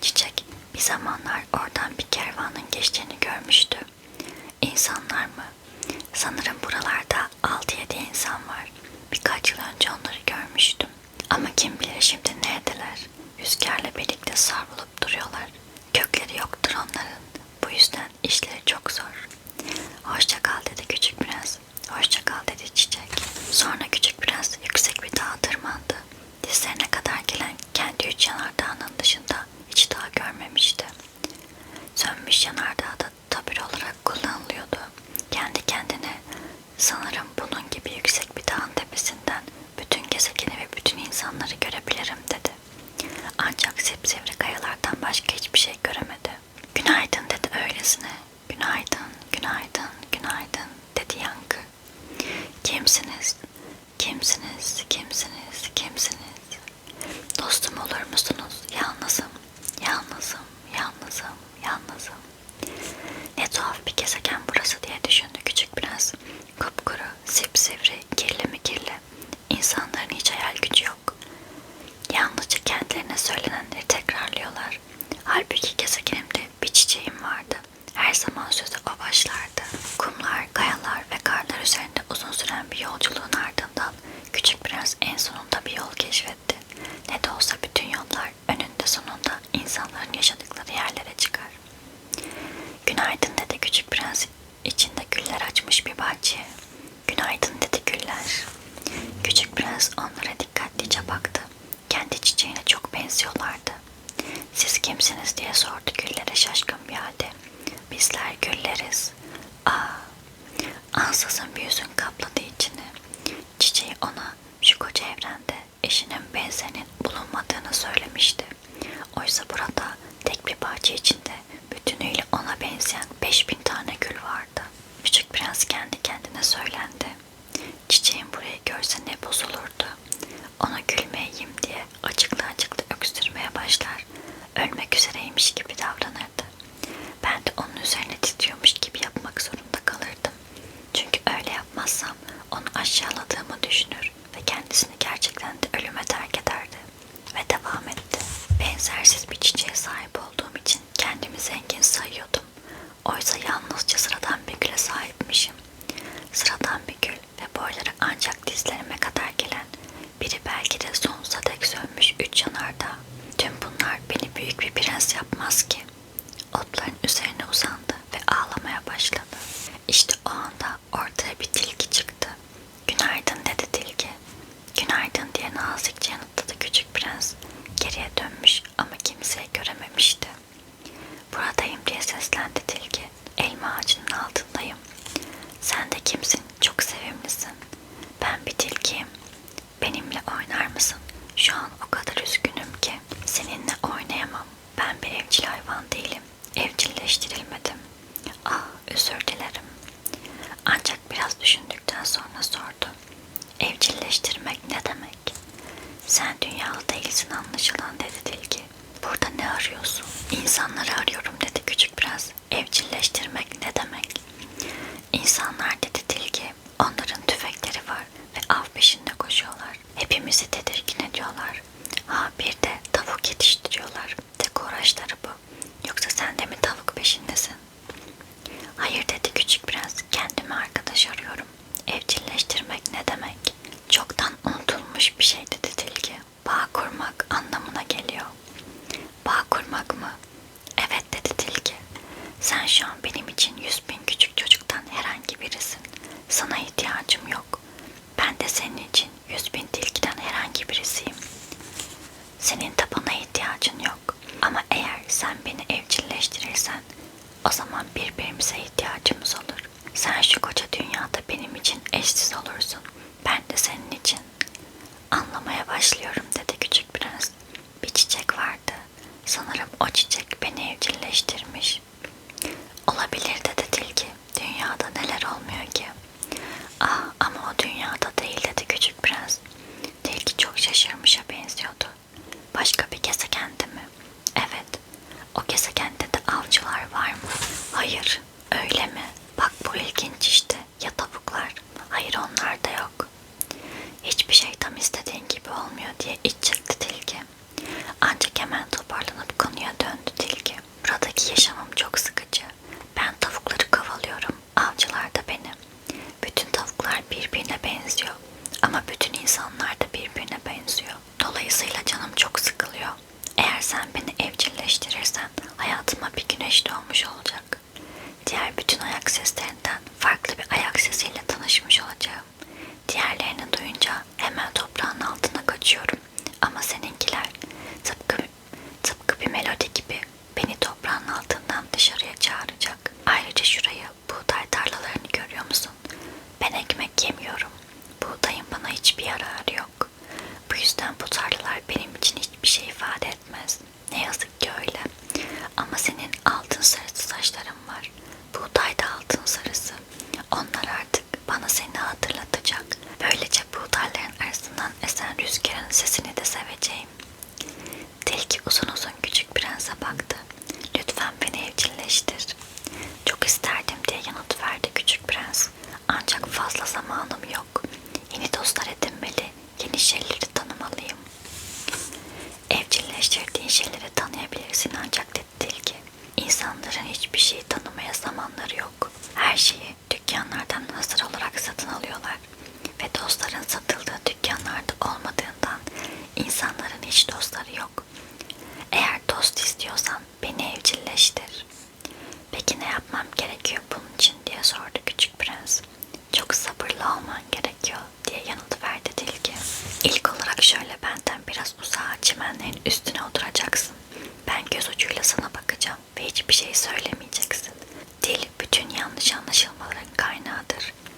[SPEAKER 1] Çiçek bir zamanlar oradan bir kervanın geçtiğini görmüştü. İnsanlar mı? Sanırım buralarda 6-7 insan var. Birkaç yıl önce onları görmüştüm. Ama kim bilir şimdi neredeler? Rüzgarla birlikte savrulup duruyorlar. Kökleri yoktur onların. Bu yüzden işleri çok zor. Hoşça kal dedi küçük prens. Hoşça kal dedi çiçek. Sonra küçük prens yüksek bir dağa tırmandı. Dizlerine kadar gelen kendi 3 yanardağının dışında hiç dağ görmemişti. Sönmüş yanardağ da tabir olarak kullanılıyordu. Kendi kendine sanırım bunun gibi yüksek bir dağın tepesinden bütün gezegeni ve bütün insanları görebilirim dedi. Ancak sipsivri kayalardan başka hiçbir şey göremedi. Günaydın dedi öylesine. Günaydın, günaydın, günaydın dedi yankı. Kimsiniz? Kimsiniz? Kimsiniz? Kimsiniz? Dostum olur musunuz? Yalnızım, yalnızım, yalnızım, yalnızım. Ne tuhaf bir gezegen burası diye düşündü küçük prens. Kupkuru, sipsivri, kirli mi kirli. İnsanların hiç hayal gücü yok. Yalnızca kendilerine söylenenleri tekrarlıyorlar. Halbuki gezegenimde bir çiçeğim vardı. Her zaman sözü o başlardı. Kumlar, kayalar ve karlar üzerinde uzun süren bir yolculuğun ardından küçük prens en sonunda bir yol keşfetti. Ne de olsa bütün yollar önünde sonunda insanların yaşadıkları yerlere çıkar. Günaydın dedi küçük prens içinde güller açmış bir bahçeye. Günaydın dedi güller. Küçük prens onlara dikkatlice baktı. Kendi çiçeğine çok benziyorlardı. Siz kimsiniz diye sordu güllere şaşkın bir halde. Bizler gülleriz. Ansızın bir hüzün kapladı içini. Çiçeği ona şu koca evrende eşinin benzerinin bulunmadığını söylemişti. Oysa burada tek bir bahçe içinde bütünüyle ona benzeyen 5000 tane gül vardı. Küçük prens kendi kendine söylendi. Çiçeğin burayı görse ne bozulurdu. Ona gülmeyeyim diye acıklı acıklı öksürmeye başlar. Ölmek üzereymiş gibi davranırdı. Ben de onun üzerine titriyormuş gibi yapmak zorunda kalırdım. Çünkü öyle yapmazsam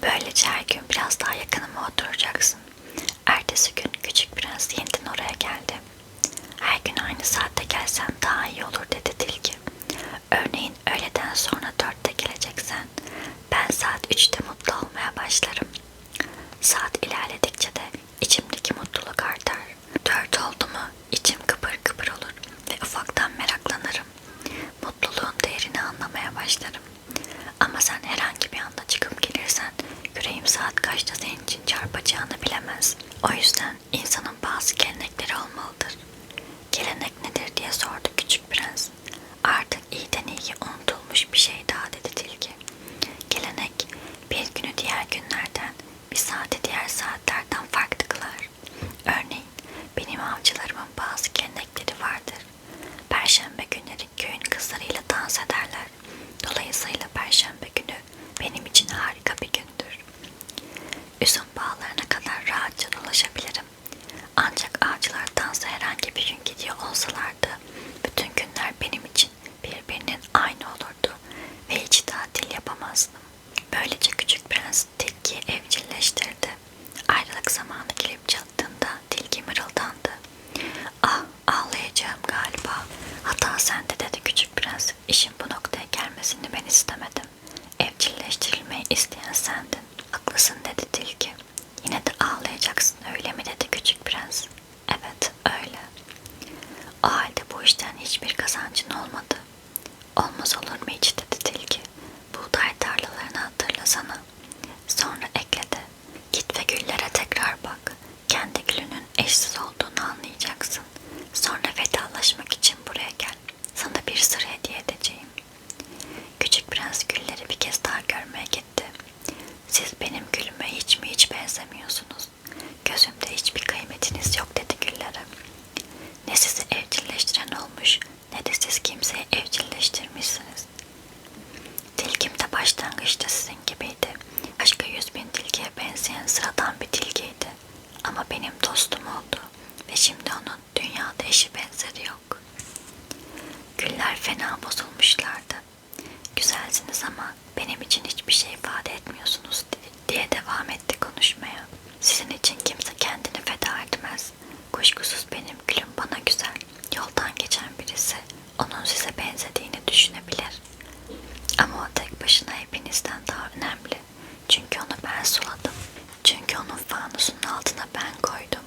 [SPEAKER 1] Böylece her gün biraz daha yakınıma oturacaksın. Ertesi gün Küçük Prens yeniden oraya geldi. Her gün aynı saatte gelsen daha iyi olur dedi tilki. Örneğin öğleden sonra 4'te geleceksen ben saat 3'te mutlu olmaya başlarım. Saat ilerledikçe de içimdeki mutluluk artar. 4 oldu mu içim kıpır kıpır olur ve ufaktan meraklanırım. Mutluluğun değerini anlamaya başlarım. Ama sen herhangi bir anda çıkıp gelirsen yüreğim saat kaçta senin için çarpacağını bilemez. O yüzden insanın bazı gelenekleri olmalıdır. Gelenek nedir diye sordu Küçük Prens. Artık iyiden iyiye unutulmuş bir şey daha dedi tilki. Gelenek bir günü diğer günlerden, bir saati diğer saatlerden farklı kılar. Örneğin benim avcılarımın bazı gelenekleri vardır. Perşembe günleri köyün kızlarıyla dans ederler. Dolayısıyla Perşembe günü benim için harika bir gündür. Üzüm bağlarına kadar rahatça dolaşabilirim. Ancak avcılar dansa herhangi bir gün gidiyor olsalardı, bütün günler benim için birbirinin aynı olurdu ve hiç tatil yapamazdım. Böylece Küçük Prens tilkiyi evcilleştirdi. Ayrılık zamanı gelip çattığında tilki mırıldandı. Ah, ağlayacağım galiba. Hata sende dedi Küçük Prens. İşin bu noktaya gelmesini ben istemedim. Evcilleştirilmeyi isteyen sendin. Haklısın dedi tilki. Yine de ağlayacaksın öyle mi dedi Küçük Prens. Evet öyle. O halde bu işten hiçbir kazancın olmadı. Olmaz olur mu hiç dedi tilki. Buğday tarlalarını hatırlasana. Sonra ekledi. Git ve güllere tekrar bak. Kendi gülünün eşsiz olduğunu anlayacaksın. Sonra vedalaşmak için buraya gel. Sana bir sır hediye edeceğim. Küçük Prens gülleri bir kez daha görmeye gitti. Siz benim gülüme hiç mi hiç benzemiyorsunuz? Gözümde hiçbir kıymetiniz yok dedi güllere. Ne sizi evcilleştiren olmuş ne de siz kimseyi evcilleştirmişsiniz. Tilkim de başlangıçta sizin gibiydi. Başka 100.000 tilkiye benzeyen sıradan bir tilkiydi. Ama benim dostum oldu ve şimdi onun dünyada eşi benzeri yok. Güller fena bozulmuşlardı. Güzelsiniz ama benim için hiçbir şey ifade etmiyorsunuz diye devam etti konuşmaya. Sizin için kimse kendini feda etmez. Kuşkusuz benim gülüm bana güzel. Yoldan geçen birisi onun size benzediğini düşünebilir. Ama o tek başına hepinizden daha önemli. Çünkü onu ben suladım. Çünkü onun fanusunun altına ben koydum.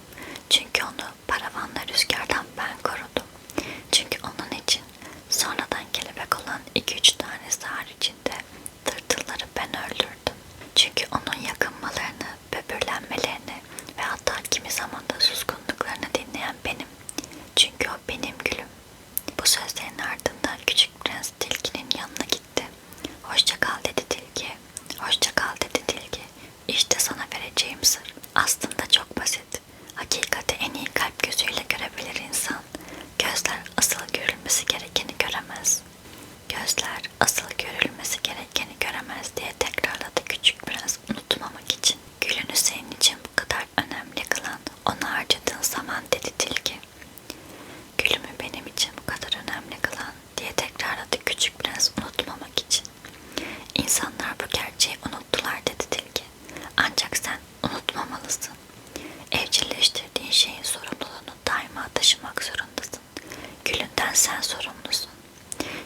[SPEAKER 1] Çünkü onu paravanla rüzgardan ben korudum. Çünkü onun için sonradan kelebek olan 2-3 tanesi haricinde tırtılları ben öldürdüm. Çünkü onun yakınmalarını, böbürlenmelerini ve hatta kimi zaman da suskunluklarını dinleyen benim. Çünkü o benim gülüm. Bu sözlerin ardından Küçük Prens tilkinin yanına gitti. Hoşça kal dedi tilki. Hoşça kal dedi tilki. İşte sana vereceğim sır. Aslında çok basit. Hakikati en iyi kalp gözüyle görebilir insan. Gözler asıl görülmesi gerekeni göremez. Gözler asıl görülmesi gerekeni göremez diye tekrarladı Küçük Prens unutmamak için. Gülünü senin için bu kadar önemli kılan ona harcadığın zaman dedi tilki. Gülümü benim için bu kadar önemli kılan diye tekrarladı Küçük Prens unutmamak için. İnsanlar bu gerçeği unuttular dedi tilki. Ancak sen unutmamalısın. Evcilleştirdiğin şeyin sorumluluğunu daima taşımak zorundasın. Gülünden sen sorumlusun.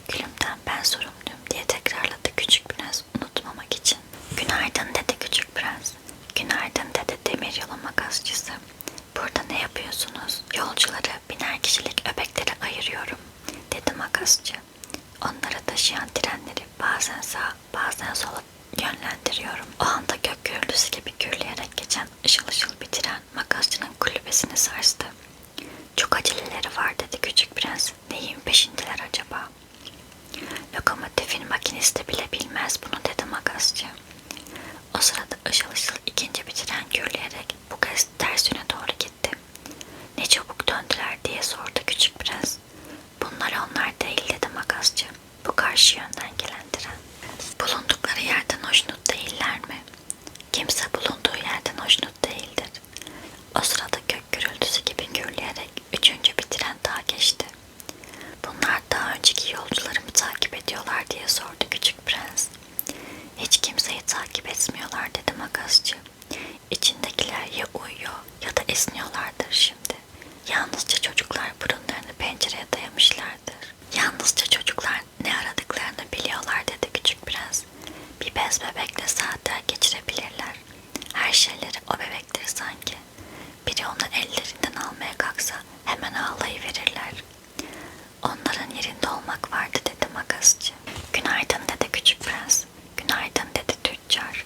[SPEAKER 1] Gülümden ben sorumluyum diye tekrarladı Küçük Prens unutmamak için. Günaydın dedi Küçük Prens. Günaydın dedi demiryolu makasçısı. Burada ne yapıyorsunuz? Yolcuları biner kişilik öbeklere ayırıyorum dedi makasçı. Onları taşıyan trenleri bazen sağa bazen sola yönlendiriyorum. O anda gök gürültüsü gibi gürleyerek geçen ışıl ışıl bir tren makasçının kulübesini sarstı. Çok aceleleri var dedi Küçük Prens. Neyin peşindeler acaba? Lokomotifin makinisti bile bilmez bunu dedi makasçı. O sırada ışıl ışıl ikinci bir tren gürleyerek bu kez ters yöne doğru gitti. Ne çabuk döndüler diye sordu Küçük Prens. Bunlar onlar değil dedi makasçı. Bu karşı yönden gelen tren. Bulundukları yerden hoşnut değiller mi? Kimse bulunduğu yerden hoşnut değildir. O sırada gök gürültüsü gibi gürleyerek üçüncü bir tren daha geçti. Bunlar daha önceki yolcuları mı takip ediyorlar diye sordu Küçük Prens. Hiç kimseyi takip etmiyorlar dedi makasçı. İçindekiler ya uyuyor ya da esniyorlardır şimdi. Yalnızca çocuklar burunlarını pencereye dayamışlardır. Yalnızca çocuklar ne aradıklarını biliyorlar dedi küçük prens. Bir bez bebekle saatler geçirebilirler. Her şeyleri o bebektir sanki. Biri onu ellerinden almaya kalksa hemen ağlayıverirler. Onların yerinde olmak vardı dedi makasçı. Günaydın dedi küçük prens. Günaydın dedi tüccar.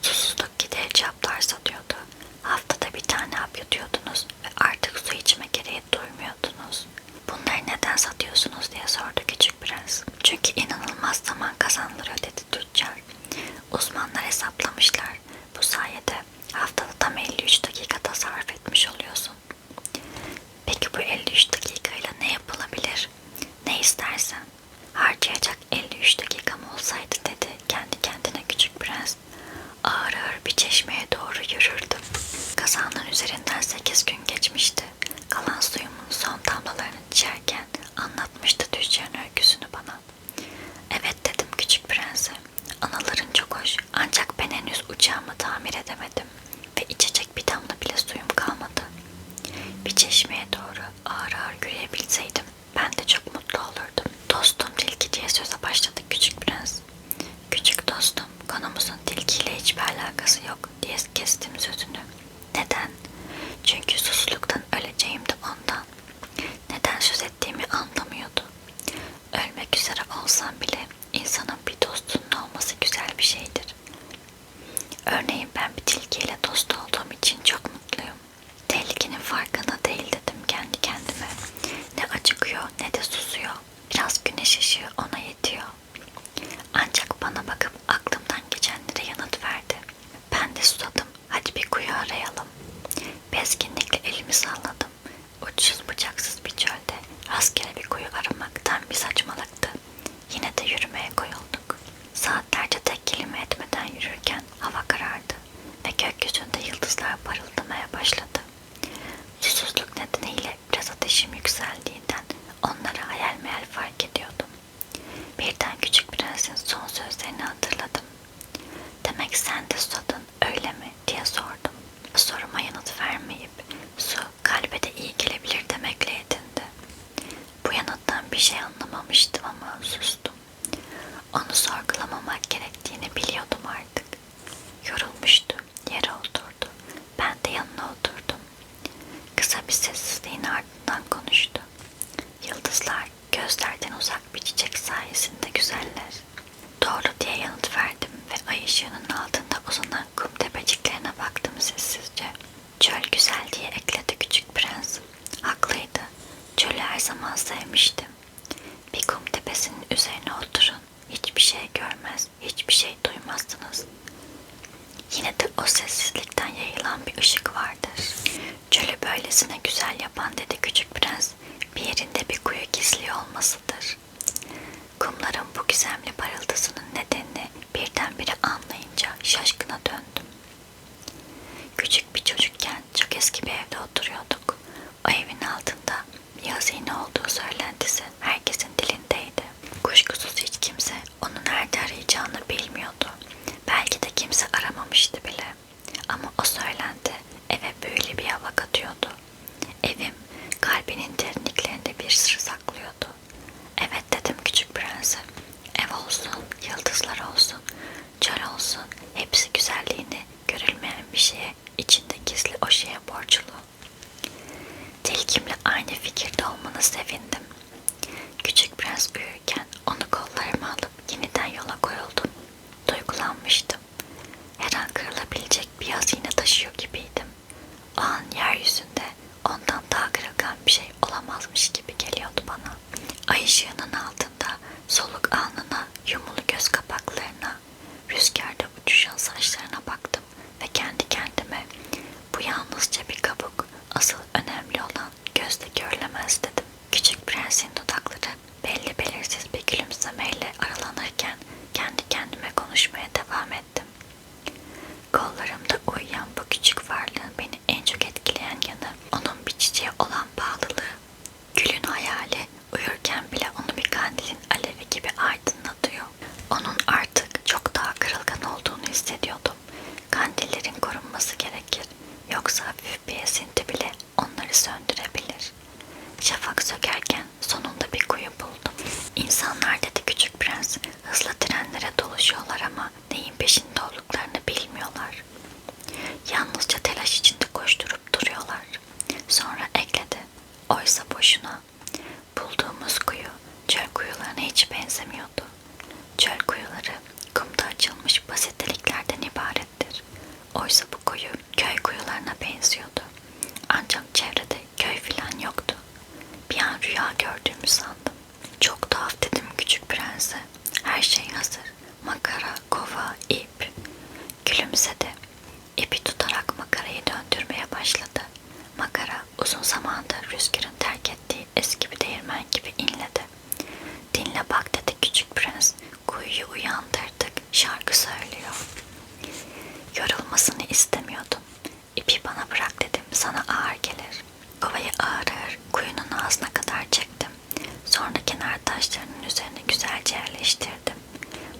[SPEAKER 1] Susuzluk giderci haplar satıyordu. Haftada bir tane hap yutuyordunuz ve artık su içme gereği duymuyordunuz. Bunları neden satıyorsunuz diye sordu küçük prens. Çünkü inanılmaz zaman kazandırıyor dedi tüccar. Uzmanlar hesaplamışlar. Bu sayede haftada tam 53 dakika tasarruf etmiş oluyorsun. Peki bu 53 dakikayla ne yapılabilir? Ne istersen. Harcayacak 53 dakikam olsaydı dedi kendi kendine küçük prens. Ağır ağır bir çeşmeye doğru yürürdüm. Kazanın üzerinden 8 gün geçmişti. Kalan suyumun son damlalarını içerken anlatmıştı tüccarın öyküsünü bana. Evet dedim küçük prense. Anıların çok hoş ancak ben henüz uçağımı tamir edemedim ve içecek bir damla bile suyum kalmadı. Bir çeşmeye doğru ağır ağır yürüyebilseydim ben de çok mutlu olurdum. Dostum tilki diye söze başladı küçük prens. Küçük dostum, konumuzun tilkiyle hiçbir alakası yok diye kestim sözünü. Neden? Çünkü susuzluktan öleceğimdi ondan. Neden söz ettiğimi anlamıyordu. Ölmek üzere olsam bile insanın bir dostunun olması güzel bir şeydir. Örneğin ben bir tilkiyle dost olduğum için çok mutluyum. Tehlikenin farkında değil dedim kendi kendime. Ne acıkıyor ne de susuyor. Biraz güneş ışığı ona yetiyor. Ancak bana bakıp aklımdan geçenlere yanıt verdi. Ben de susadım. Hadi bir kuyu arayalım. Bezginlikle elimi salladım. Uçsuz bucaksız bir çölde rastgele bir kuyu aramaktan bir saçmalıktı. Yine de yürümeye koyulduk. Saatlerce tek kelime etmeden yürürken hava karardı ve gökyüzünde yıldızlar parıldamaya başladı. Susuzluk nedeniyle biraz ateşim yükseldiğinden onları hayal meyal fark ediyordum. Birden küçük prensin son sözlerini hatırladım. Demek sen de susadın öyle mi diye sordum. Soruma yanıt vermeyip su kalbe de iyi gelebilir demekle yetindi. Bu yanıttan bir şey anlamamıştım ama sustum. Onu sorgulamamak gerektiğini biliyordum artık. Yorulmuştu, yere oturdu. Ben de yanına oturdum. Kısa bir sessizliğin ardından konuştu. Yıldızlar gözlerden uzak bir çiçek sayesinde güzeller. Doğru diye yanıt verdim ve ay ışığının altında uzanan kum tepeciklerine baktım sessizce. Çöl güzel diye ekledi küçük prens. Haklıydı. Çölü her zaman sevmiştim. Bir kum tepesinin üzerine oturun. Hiçbir şey görmez, hiçbir şey duymazsınız. Yine de o sessizlikten yayılan bir ışık vardır. Çölü böylesine güzel yapan dedi küçük prens, bir yerinde bir kuyu gizliyor olmasıdır. Kumların bu gizemli parıltısının nedenini birdenbire anlayınca şaşkına döndüm. Küçük bir çocukken çok eski bir evde oturuyorduk. O evin altında bir hazine olduğu söylentisi herkesin dilindeydi. Kuşkusuz hiç kimse onu nerede arayacağını bilmiyordu. Belki de kimse aramamıştı bile. Ama o söylenti eve böyle bir hava katıyordu. Evim kalbinin derinliklerinde bir sır saklıyordu. Evet dedim küçük prense. Ev olsun, yıldızlar olsun, çöl olsun, hepsi güzelliğini görülmeyen bir şeye, içinde gizli o şeye borçlu. Tilkimle aynı fikirde olmana sevindim. Küçük prens uyurken onu kollarıma alıp yeniden yola koyuldum. Duygulanmıştım. Her an kırılabilecek bir hazine taşıyor gibiydim. O an yeryüzünde ondan daha kırılgan bir şey olamazmış gibi geliyordu bana. Ay ışığının altında soluk alnına, yumulu göz kapaklarına, rüzgarda uçuşan saçlarına baktım ve kendi kendime bu yalnızca bir kabuk, asıl önemli olan gözle görülemez dedim. Küçük prensin dudakları belli belirsiz bir gülümsemeyle aralanırken kendi kendime konuşmaya devam ettim. Kollarımda uyuyan bu küçük varlığın beni en çok etkileyen yanı onun bir çiçeğe olan bağlılığı. Gülün hayali uyurken bile onu bir kandilin alevi gibi aydınlatıyor. Onun artık çok daha kırılgan olduğunu yapılmış basit deliklerden ibarettir. Oysa bu kuyu köy kuyularına benziyordu. Ancak çevrede köy filan yoktu. Bir an rüya gördüğümü sandım. Çok tuhaf dedim küçük prense. Her şey hazır. Makara, kova, ip. Gülümsedi. İpi tutarak makarayı döndürmeye başladı. Makara uzun zamandır rüzgarın terk ettiği eski bir değirmen gibi inledi. Dinle bak dedi küçük prens. Kuyuyu uyandırdık. Şarkı söylüyor. Yorulmasını istemiyordum. İpi bana bırak dedim. Sana ağır gelir. Kovayı ağır ağır kuyunun ağzına kadar çektim. Sonra kenar taşlarının üzerine güzelce yerleştirdim.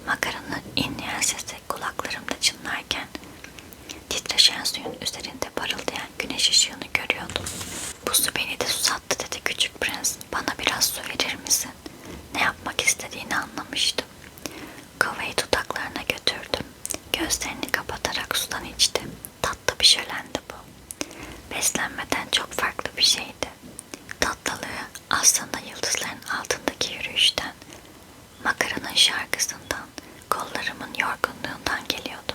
[SPEAKER 1] Makaranın inleyen sesi kulaklarımda çınlarken titreşen suyun üzerinde parıldayan güneş ışığını görüyordum. Bu su beni de susattı dedi küçük prens. Bana biraz su verir misin? Ne yapmak istediğini anlamıştım. Kovayı dudaklarına götürdüm. Gözlerini kapatarak sudan içti. Tatlı bir şölendi bu. Beslenmeden çok farklı bir şeydi. Tatlılığı aslında yıldızların altındaki yürüyüşten, makaranın şarkısından, kollarımın yorgunluğundan geliyordu.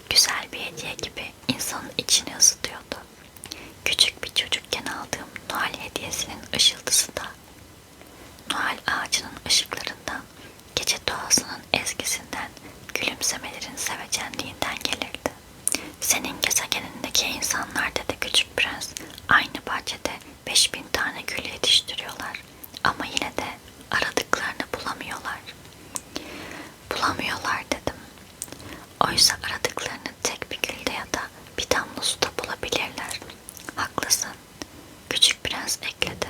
[SPEAKER 1] Güzel bir hediye gibi insanın içini ısıtıyordu. Küçük bir çocukken aldığım Noel hediyesinin ışıltısı da, Noel ağacının ışıklarından, gece doğasının ezgisinden, gülümsemelerin sevecenliğinden gelirdi. Senin gezegenindeki insanlar dedi küçük prens, aynı bahçede 5000 tane gül yetiştiriyorlar ama yine de aradıklarını bulamıyorlar. Bulamıyorlar dedim. Oysa aradıklarını tek bir gülde ya da bir damla suda bulabilirler. Haklısın. Küçük prens ekledi.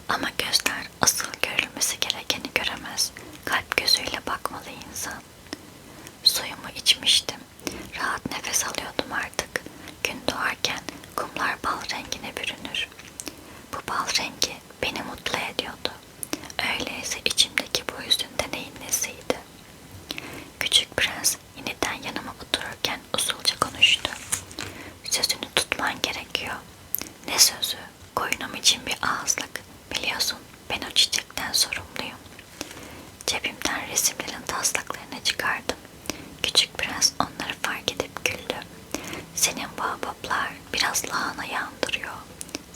[SPEAKER 1] Ama gözler asıl görülmesi gerekeni göremez. Kalp gözüyle bakmalı insan. Suyumu içmiştim. Rahat nefes alıyordum artık. Gün doğarken kumlar bal rengine bürünür. Bu bal rengi beni mutlu ediyordu. Öyleyse içimdeki bu hüzün neyin nesiydi? Küçük prens yeniden yanıma otururken usulca konuştu. Sözünü tutman gerekiyor. Ne sözü? Koyunum için bir ağızlık. Biliyorsun ben o çiçekten sorumluyum. Cebimden resimlerin taslaklarını çıkardım. Küçük prens onları fark edip güldü. Senin baobablar biraz lahanayı andırıyor.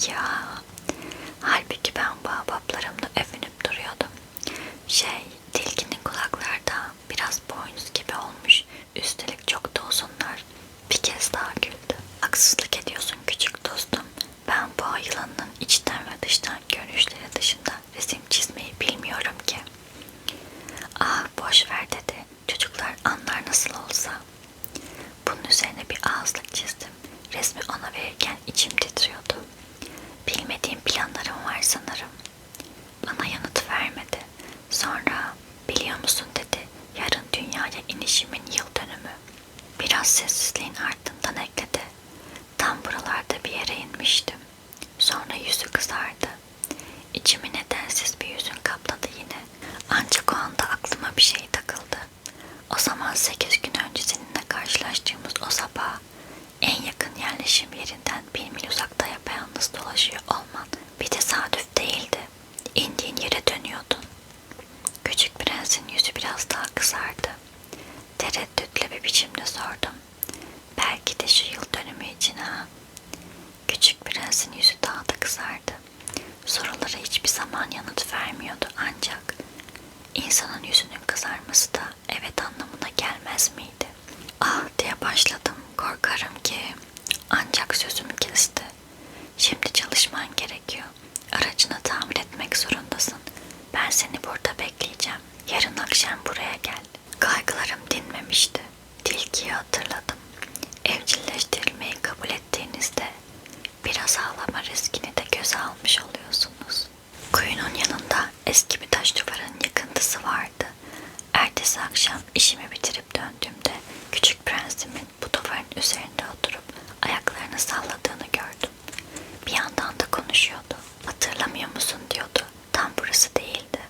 [SPEAKER 1] Ya, halbuki ben baobablarımla övünüp duruyordum. Tilkinin kulakları da biraz boynuz gibi olmuş. Üstelik çok da uzunlar. Bir kez daha güldü. Haksızlık ediyorsun küçük dostum. Ben boğa yılanının içten ve dıştan görünüşleri dışında resim çizmeyi bilmiyorum ki. Ah boş ver dedi. Çocuklar anlar nasıl olsa. Bunun üzerine bir ağızlık çizdim. Resmi ona verirken içim titriyordu. Bilmediğim planlarım var sanırım. Bana yanıt vermedi. Sonra biliyor musun dedi. Yarın dünyaya inişimin yıl dönümü. Biraz sessizliğin ardından ekledi. Tam buralarda bir yere inmiştim. Sonra yüzü kızardı. İçimi nedensiz bir hüzün kapladı yine. Ancak o anda aklıma bir şey takıldı. O zaman 8 gün önce seninle karşılaştığımız o sabah en yakın yerleşim yerinden 1 mil uzakta yapayalnız dolaşıyor olman bir tesadüf değildi. İndiğin yere dönüyordun. Küçük prensin yüzü biraz daha kızardı. Tereddütle bir biçimde sordum. Belki de şu yıl dönümü için ha? Küçük prensin yüzü daha da kızardı. Sorulara hiçbir zaman yanıt vermiyordu ancak insanın yüzünün kızarması da evet anlamına gelmez miydi? Ah diye başladım. Korkarım ki ancak sözümü kesti. Şimdi çalışman gerekiyor. Aracını tamir etmek zorundasın. Ben seni burada bekleyeceğim. Yarın akşam buraya gel. Kaygılarım dinmemişti. Tilkiyi hatırladım. Evcilleştirilmeyi kabul ettiğinizde biraz ağlama riskini de göze almış oluyorsunuz. Kuyunun yanında eski bir taş duvarın yıkıntısı vardı. Ertesi akşam işimi bitirip döndüğümde küçük prensimin bu duvarın üzerinde oturup ayaklarını salladığını gördüm. Bir yandan da konuşuyordu. Hatırlamıyor musun diyordu. Tam burası değildi.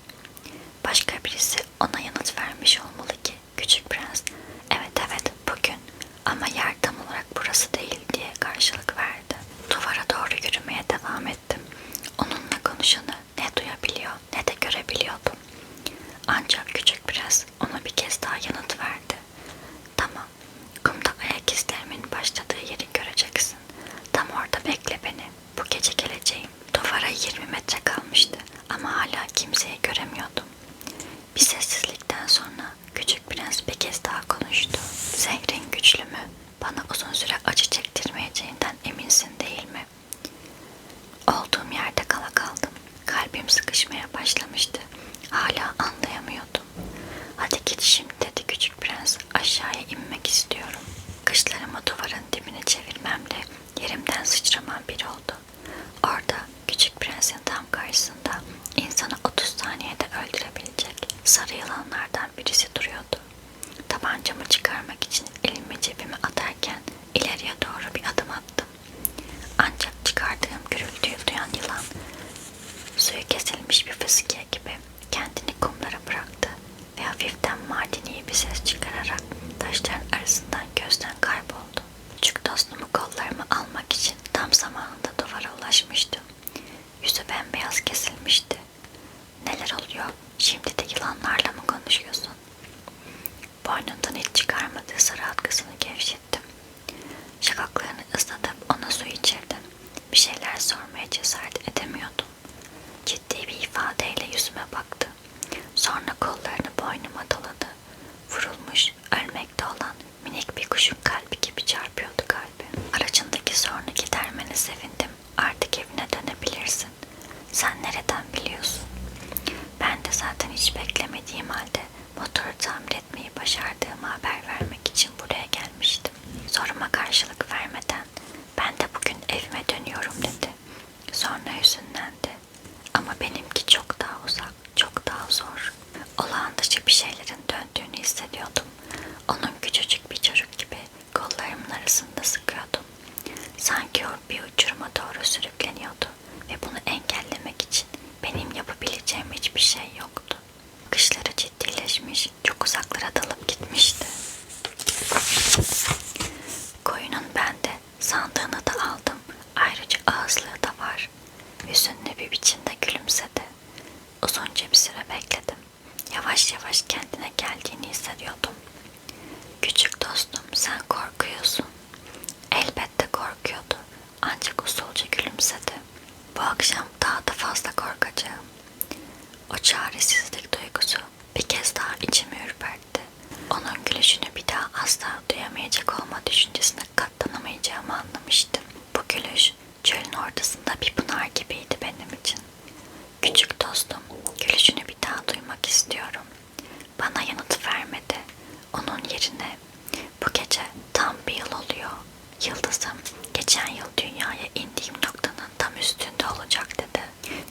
[SPEAKER 1] Başka birisi ona yanıt vermiş olmalı ki küçük prens evet bugün ama yer tam olarak burası değil diye karşılık verdi. Duvara doğru yürümeye devam ettim. Onunla konuşanı ne duyabiliyor ne de görebiliyordum. Ancak küçük prens ona bir kez daha yanıt verdi. istiyorum. Bakışlarımı duvarın dibine çevirmemle yerimden sıçramam bir oldu. Orada Küçük Prens'in tam karşısında insanı 30 saniyede öldürebilecek sarı yılanlardan birisi duruyordu. Tabancamı çıkarmak için elimi cebime atarken ileriye doğru bir adım attım. Ancak çıkardığım gürültüyü duyan yılan suyu kesilmiş bir fıskiye gibi kendini kumlara bıraktı ve hafiften mardini bir ses çıkararak taşların arasından gözden kayboldu. Küçük dostumu kollarıma almak için tam zamanında duvara ulaşmıştım. Yüzü bembeyaz kesilmişti. Neler oluyor? Şimdi de yılanlarla mı konuşuyorsun? Boynundan hiç çıkarmadığı sarı atkısını gevşettim. Şakaklarını ıslatıp ona su içirdim. Bir şeyler sormaya cesaret edemiyordum. Ciddi bir ifadeyle yüzüme baktı. Sonra kollarını boynuma doladı. Vurulmuş, ölmekte olan minik bir kuşun kalbi gibi çarpıyordu kalbi. Aracındaki sorunu gidermene sevindim. Artık evine dönebilirsin. Sen nereden biliyorsun? Ben de zaten hiç beklemediğim halde motoru tamir etmeyi başardığımı haber vermek için buraya gelmiştim. Soruma karşılık vermeden ben de bugün evime dönüyorum dedi. Sonra hüzünlendi. Ama benimki çok daha uzak, çok daha zor. Olağan dışı bir şeylerin döndüğünü hissediyordum. Onun küçücük bir çocuk gibi kollarımın arasında sıkıyordum. Sanki o bir uçuruma doğru sürükleniyordu ve bunu engellemek için benim yapabileceğim hiçbir şey yoktu. Bakışları ciddileşmiş, çok uzaklara dalıp gitmişti. Koyunun bende, sandığını da aldım. Ayrıca ağızlığı da var. Hüzünlü bir biçimde gülümsedi. Uzunca bir süre bekledim. Yavaş yavaş kendine geldiğini hissediyordum. Küçük dostum, sen korkuyorsun. Elbette korkuyordu. Ancak usulca gülümsedi. Bu akşam daha da fazla korkacağım. O çaresizlik duygusu bir kez daha içimi ürpertti. Onun gülüşünü bir daha asla duyamayacak olma düşüncesine katlanamayacağımı anlamıştım. Bu gülüş çölün ortasında bir pınar gibiydi benim için. Küçük dostum, gülüşünü bir daha duymak istiyorum. Bana yanıt vermedi. Onun yerine bu gece tam bir yıl oluyor. Yıldızım geçen yıl dünyaya indiğim noktanın tam üstünde olacak dedi.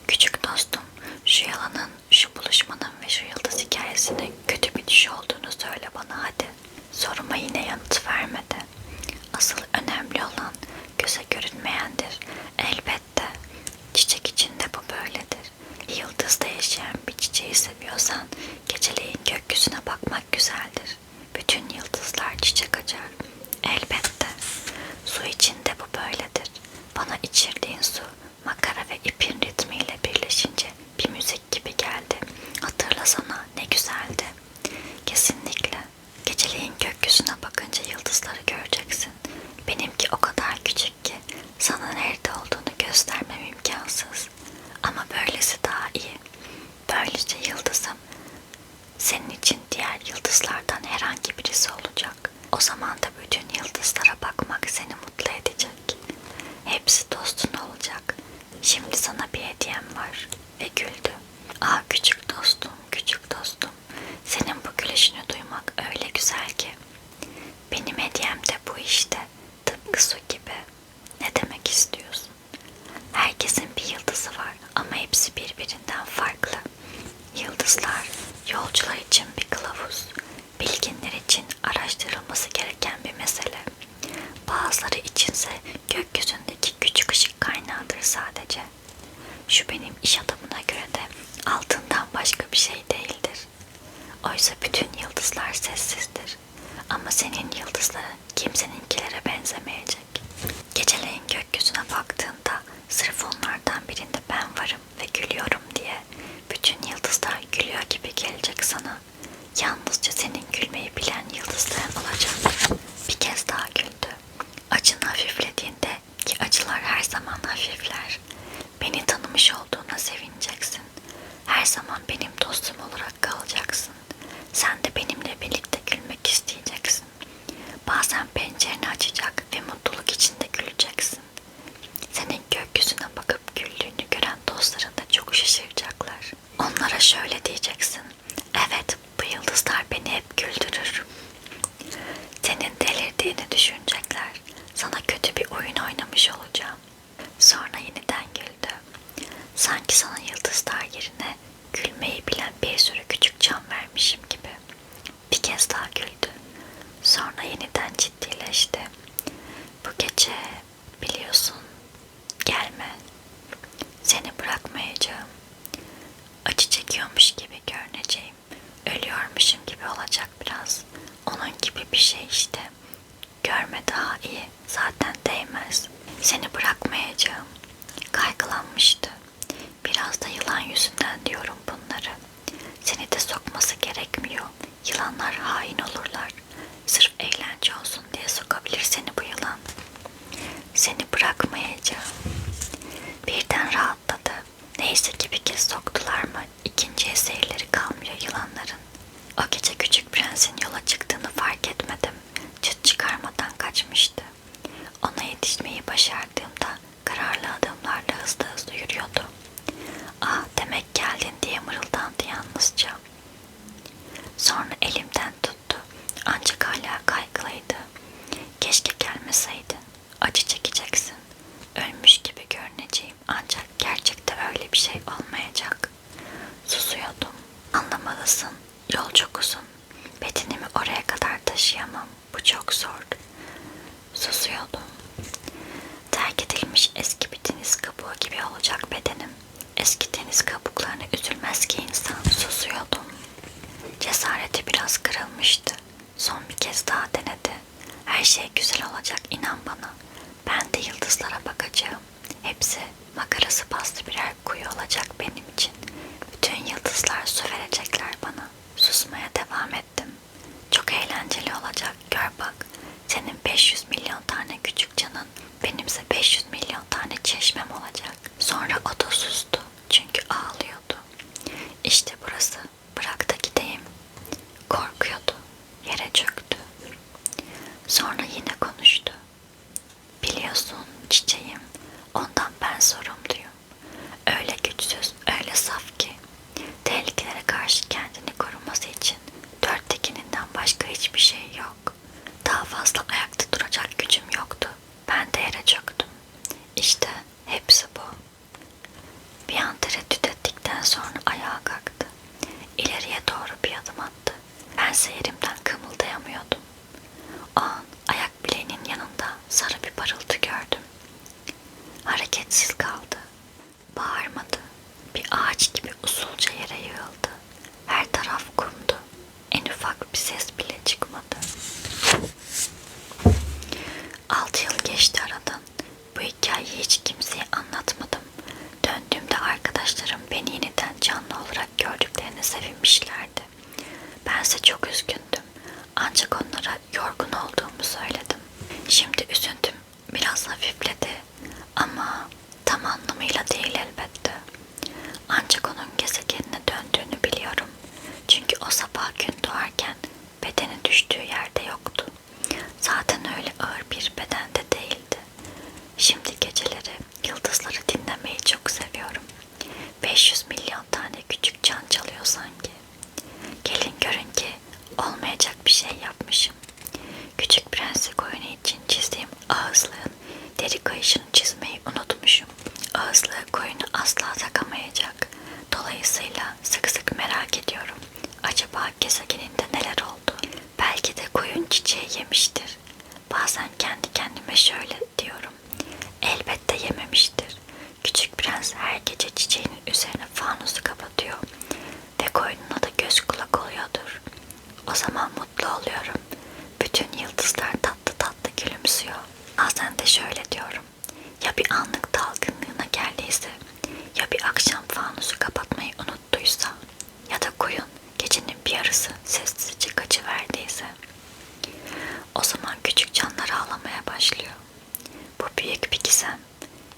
[SPEAKER 1] Küçük dostum, şu yalanın, şu buluşmanın ve şu yıldız hikayesinin kötü bir düş olduğunu söyle bana hadi. Soruma yine yanıt vermedi. Asıl önemli olan göze görünmeyendir. Elbette. Çiçek içinde bu böyledir. Yıldızda yaşayan bir çiçeği seviyorsan geceleyin gökyüzüne bakmak güzeldir. Bütün yıldızlar çiçek açar. Elbette. Su içinde bu böyledir. Bana içirdiğin su makara ve ipin ritmiyle birleşince bir müzik gibi geldi. Hatırlasana ne güzeldi. Kesinlikle. Geceleyin gökyüzüne bakınca yıldızları göreceksin. Benimki o kadar küçük ki sana nerede olduğunu göstermem imkansız. Ama böylesi daha iyi. Böylece yıldızım senin için diğer yıldızlardan herhangi birisi olacak. O zaman da bütün yıldızlara bakmak seni mutlu edecek. Hepsi dostun olacak. Şimdi sana bir hediyem var. Ve güldü. Ah küçük dostum, küçük dostum. Senin bu gülüşünü duymak öyle güzel ki. Benim hediyem de bu işte. Tıpkı su gibi. Ne demek istiyorsun? Herkesin bir yıldızı var ama hepsi birbirinden farklı. Yıldızlar yolcular için bir kılavuz, bilginler için araştırılması gereken bir mesele. Bazıları içinse gökyüzündeki küçük ışık kaynağıdır sadece. Şu benim iş adamına göre de altından başka bir şey değildir. Oysa bütün yıldızlar sessizdir. Ama senin yıldızların kimseninkilere benzemeyecek. Geceleyin gökyüzüne baktığında sırf onlardan birinde ben varım ve gülüyorum diye bütün yıldızlar gülüyor gibi gelecek sana. Yalnızca senin gülmeyi bilen yıldızların olacak. Bir kez daha güldü. Acın hafiflediğinde ki acılar her zaman hafifler. Beni tanımış olduğuna sevineceksin. Her zaman benim dostum olarak kalacaksın. Sen de benimle birlikte gülmek isteyeceksin. Bazen pencereni açacak ve mutlu uyumuş olacağım. Sonra yeniden güldü. Sanki sana yıldızlar yerine gülmeyi bilen bir sürü küçük can vermişim gibi. Bir kez daha güldü. Sonra yeniden ciddileşti. Bu gece biliyorsun, gelme. Seni bırakmayacağım. Acı çekiyormuş gibi görüneceğim. Ölüyormuşum gibi olacak biraz. Onun gibi bir şey işte. Görme daha iyi. Zaten değmez. Seni bırakmayacağım. Kaygılanmıştı. Biraz da yılan yüzünden diyorum bunları. Seni de sokması gerekmiyor. Yılanlar hain olurlar. Sırf eğlence olsun diye sokabilir seni bu yılan. Seni bırakmayacağım. Birden rahatladı. Neyse ki bir kez soktular mı ikinciye seyirleri kalmıyor yılanların. O gece Küçük Prens'in yola çıktığını fark etmedim. Çıt çıkarmadan kaçmıştı. Ona yetişmeyi başardığımda kararlı adımlarla hızlı hızlı yürüyordu. "Ah, demek geldin," diye mırıldandı yalnızca. Sonra elimden tuttu. Ancak hala kaygılıydı. "Keşke gelmeseydin. Acı çekeceksin. Ölmüş gibi görüneceğim ancak gerçekte öyle bir şey olmayacak." Susuyordum. "Anlamalısın. Yol çok uzun. Bedenimi oraya kadar taşıyamam. Bu çok zor." Susuyordum. Terk edilmiş eski bir deniz kabuğu gibi olacak bedenim. Eski deniz kabuklarına üzülmez ki insan. Susuyordum. Cesareti biraz kırılmıştı. Son bir kez daha denedi. "Her şey güzel olacak, inan bana. Ben de yıldızlara bakacağım. Hepsi makarası paslı birer kuyu olacak benim için. Bütün yıldızlar su verecekler bana." Susmaya devam ettim. "Çok eğlenceli olacak. Gör bak. Senin 500 milyon tane küçük canın, benimse 500 milyon tane çeşmem olacak." Sonra o da sustu. Çünkü ağlıyordu. "İşte burası. Bırak da gideyim." Korkuyordu. Yere çöktü. Sonra yine konuştu. "Biliyorsun çiçeğim, ondan ben sorumluyum. Öyle güçsüz, öyle saf ki. Tehlikelere karşı kendini koruması için dört tekininden başka hiçbir şey yok. Daha fazla ayakta duracak gücüm yoktu. Ben de yere çöktüm. İşte hepsi bu." Bir an tereddüt ettikten sonra ayağa kalktı. İleriye doğru bir adım attı. Bense yerimden kımıldayamıyordum. O an ayak bileğinin yanında sarı bir parıltı gördüm. Hareketsiz kaldı. Bağırmadı. Bir ağaç gibi usulca yere yığıldı. Her taraf kumdu. En ufak bir ses bile çıkmadı. 6 yıl geçti aradan. Bu hikayeyi hiç kimseye anlatmadım. Döndüğümde arkadaşlarım beni yeniden canlı olarak gördüklerine sevinmişlerdi. Bense çok üzgündüm. Ancak onlara yorgun olduğumu söyledim. Şimdi üzüntüm biraz hafifledi. Ama tam anlamıyla değil elbette. Ancak onun gezegenine döndüğünü biliyorum. Çünkü o sabah gün doğarken bedeni düştüğü yerde yoktu. Zaten öyle ağır bir bedende değildi. Şimdi geceleri yıldızları dinlemeyi çok seviyorum. 500 milyon tane küçük can çalıyor sanki. Gelin görün ki olmayacak bir şey yapmışım. Küçük Prensi koyunu için çizdiğim ağızlığın deri kayışını çizmeyi unutmuşum. Ağızlığı koyunu asla takamayacak. Dolayısıyla sık sık merak ediyorum. Acaba gezegeninde neler oldu? Belki de koyun çiçeği yemiştir. Bazen kendi kendime şöyle diyorum. Elbette yememiştir. Küçük Prens her gece çiçeğinin üzerine fanusu kapatıyor ve koyununa da göz kulak oluyordur. O zaman mutlu oluyorum. Bütün yıldızlar tatlı tatlı gülümsüyor. Bazen de şöyle diyorum. Ya bir anlık dalgınlığına geldiyse, ya bir akşam fanusu kapatmayı unuttuysa, ya da koyun gecenin bir yarısı sessizce kaçıverdiyse. O zaman küçük canlar ağlamaya başlıyor. Bu büyük bir gizem.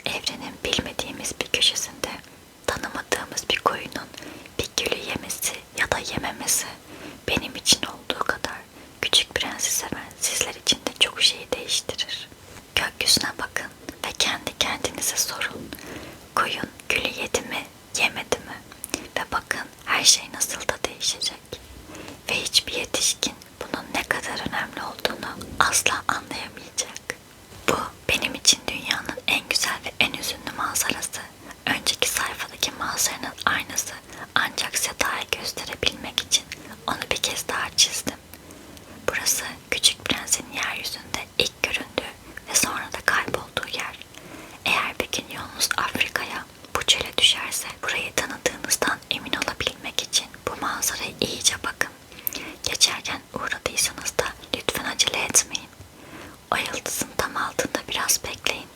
[SPEAKER 1] Evrenin bilmediğimiz bir köşesinde tanımadığımız bir koyunun bir gülü yemesi ya da yememesi benim için olduğu kadar Küçük Prens'i seven sizler için de çok şeyi değiştirir. Gökyüzüne bakın ve kendi kendinize sorun. Koyun gülü yedi mi, yemedi mi? Ve bakın her şey nasıl da değişecek. Ve hiçbir yetişkin bunun ne kadar önemli olduğunu asla anlayamayacak. Bu benim için dünyanın yıldızın yeryüzünde ilk göründüğü ve sonra da kaybolduğu yer. Eğer bir gün yolunuz Afrika'ya, bu çöle düşerse burayı tanıdığınızdan emin olabilmek için bu manzaraya iyice bakın. Geçerken uğradıysanız da lütfen acele etmeyin. O yıldızın tam altında biraz bekleyin.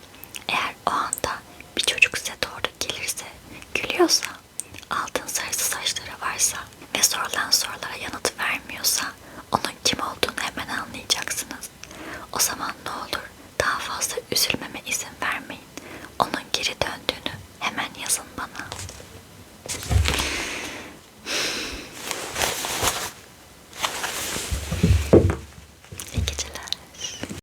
[SPEAKER 1] Eğer o anda bir çocuk size doğru gelirse, gülüyorsa, altın sarısı saçları varsa ve sorulan sorulara yanıt vermiyorsa onun kim olduğunu hemen anlayacaksınız. O zaman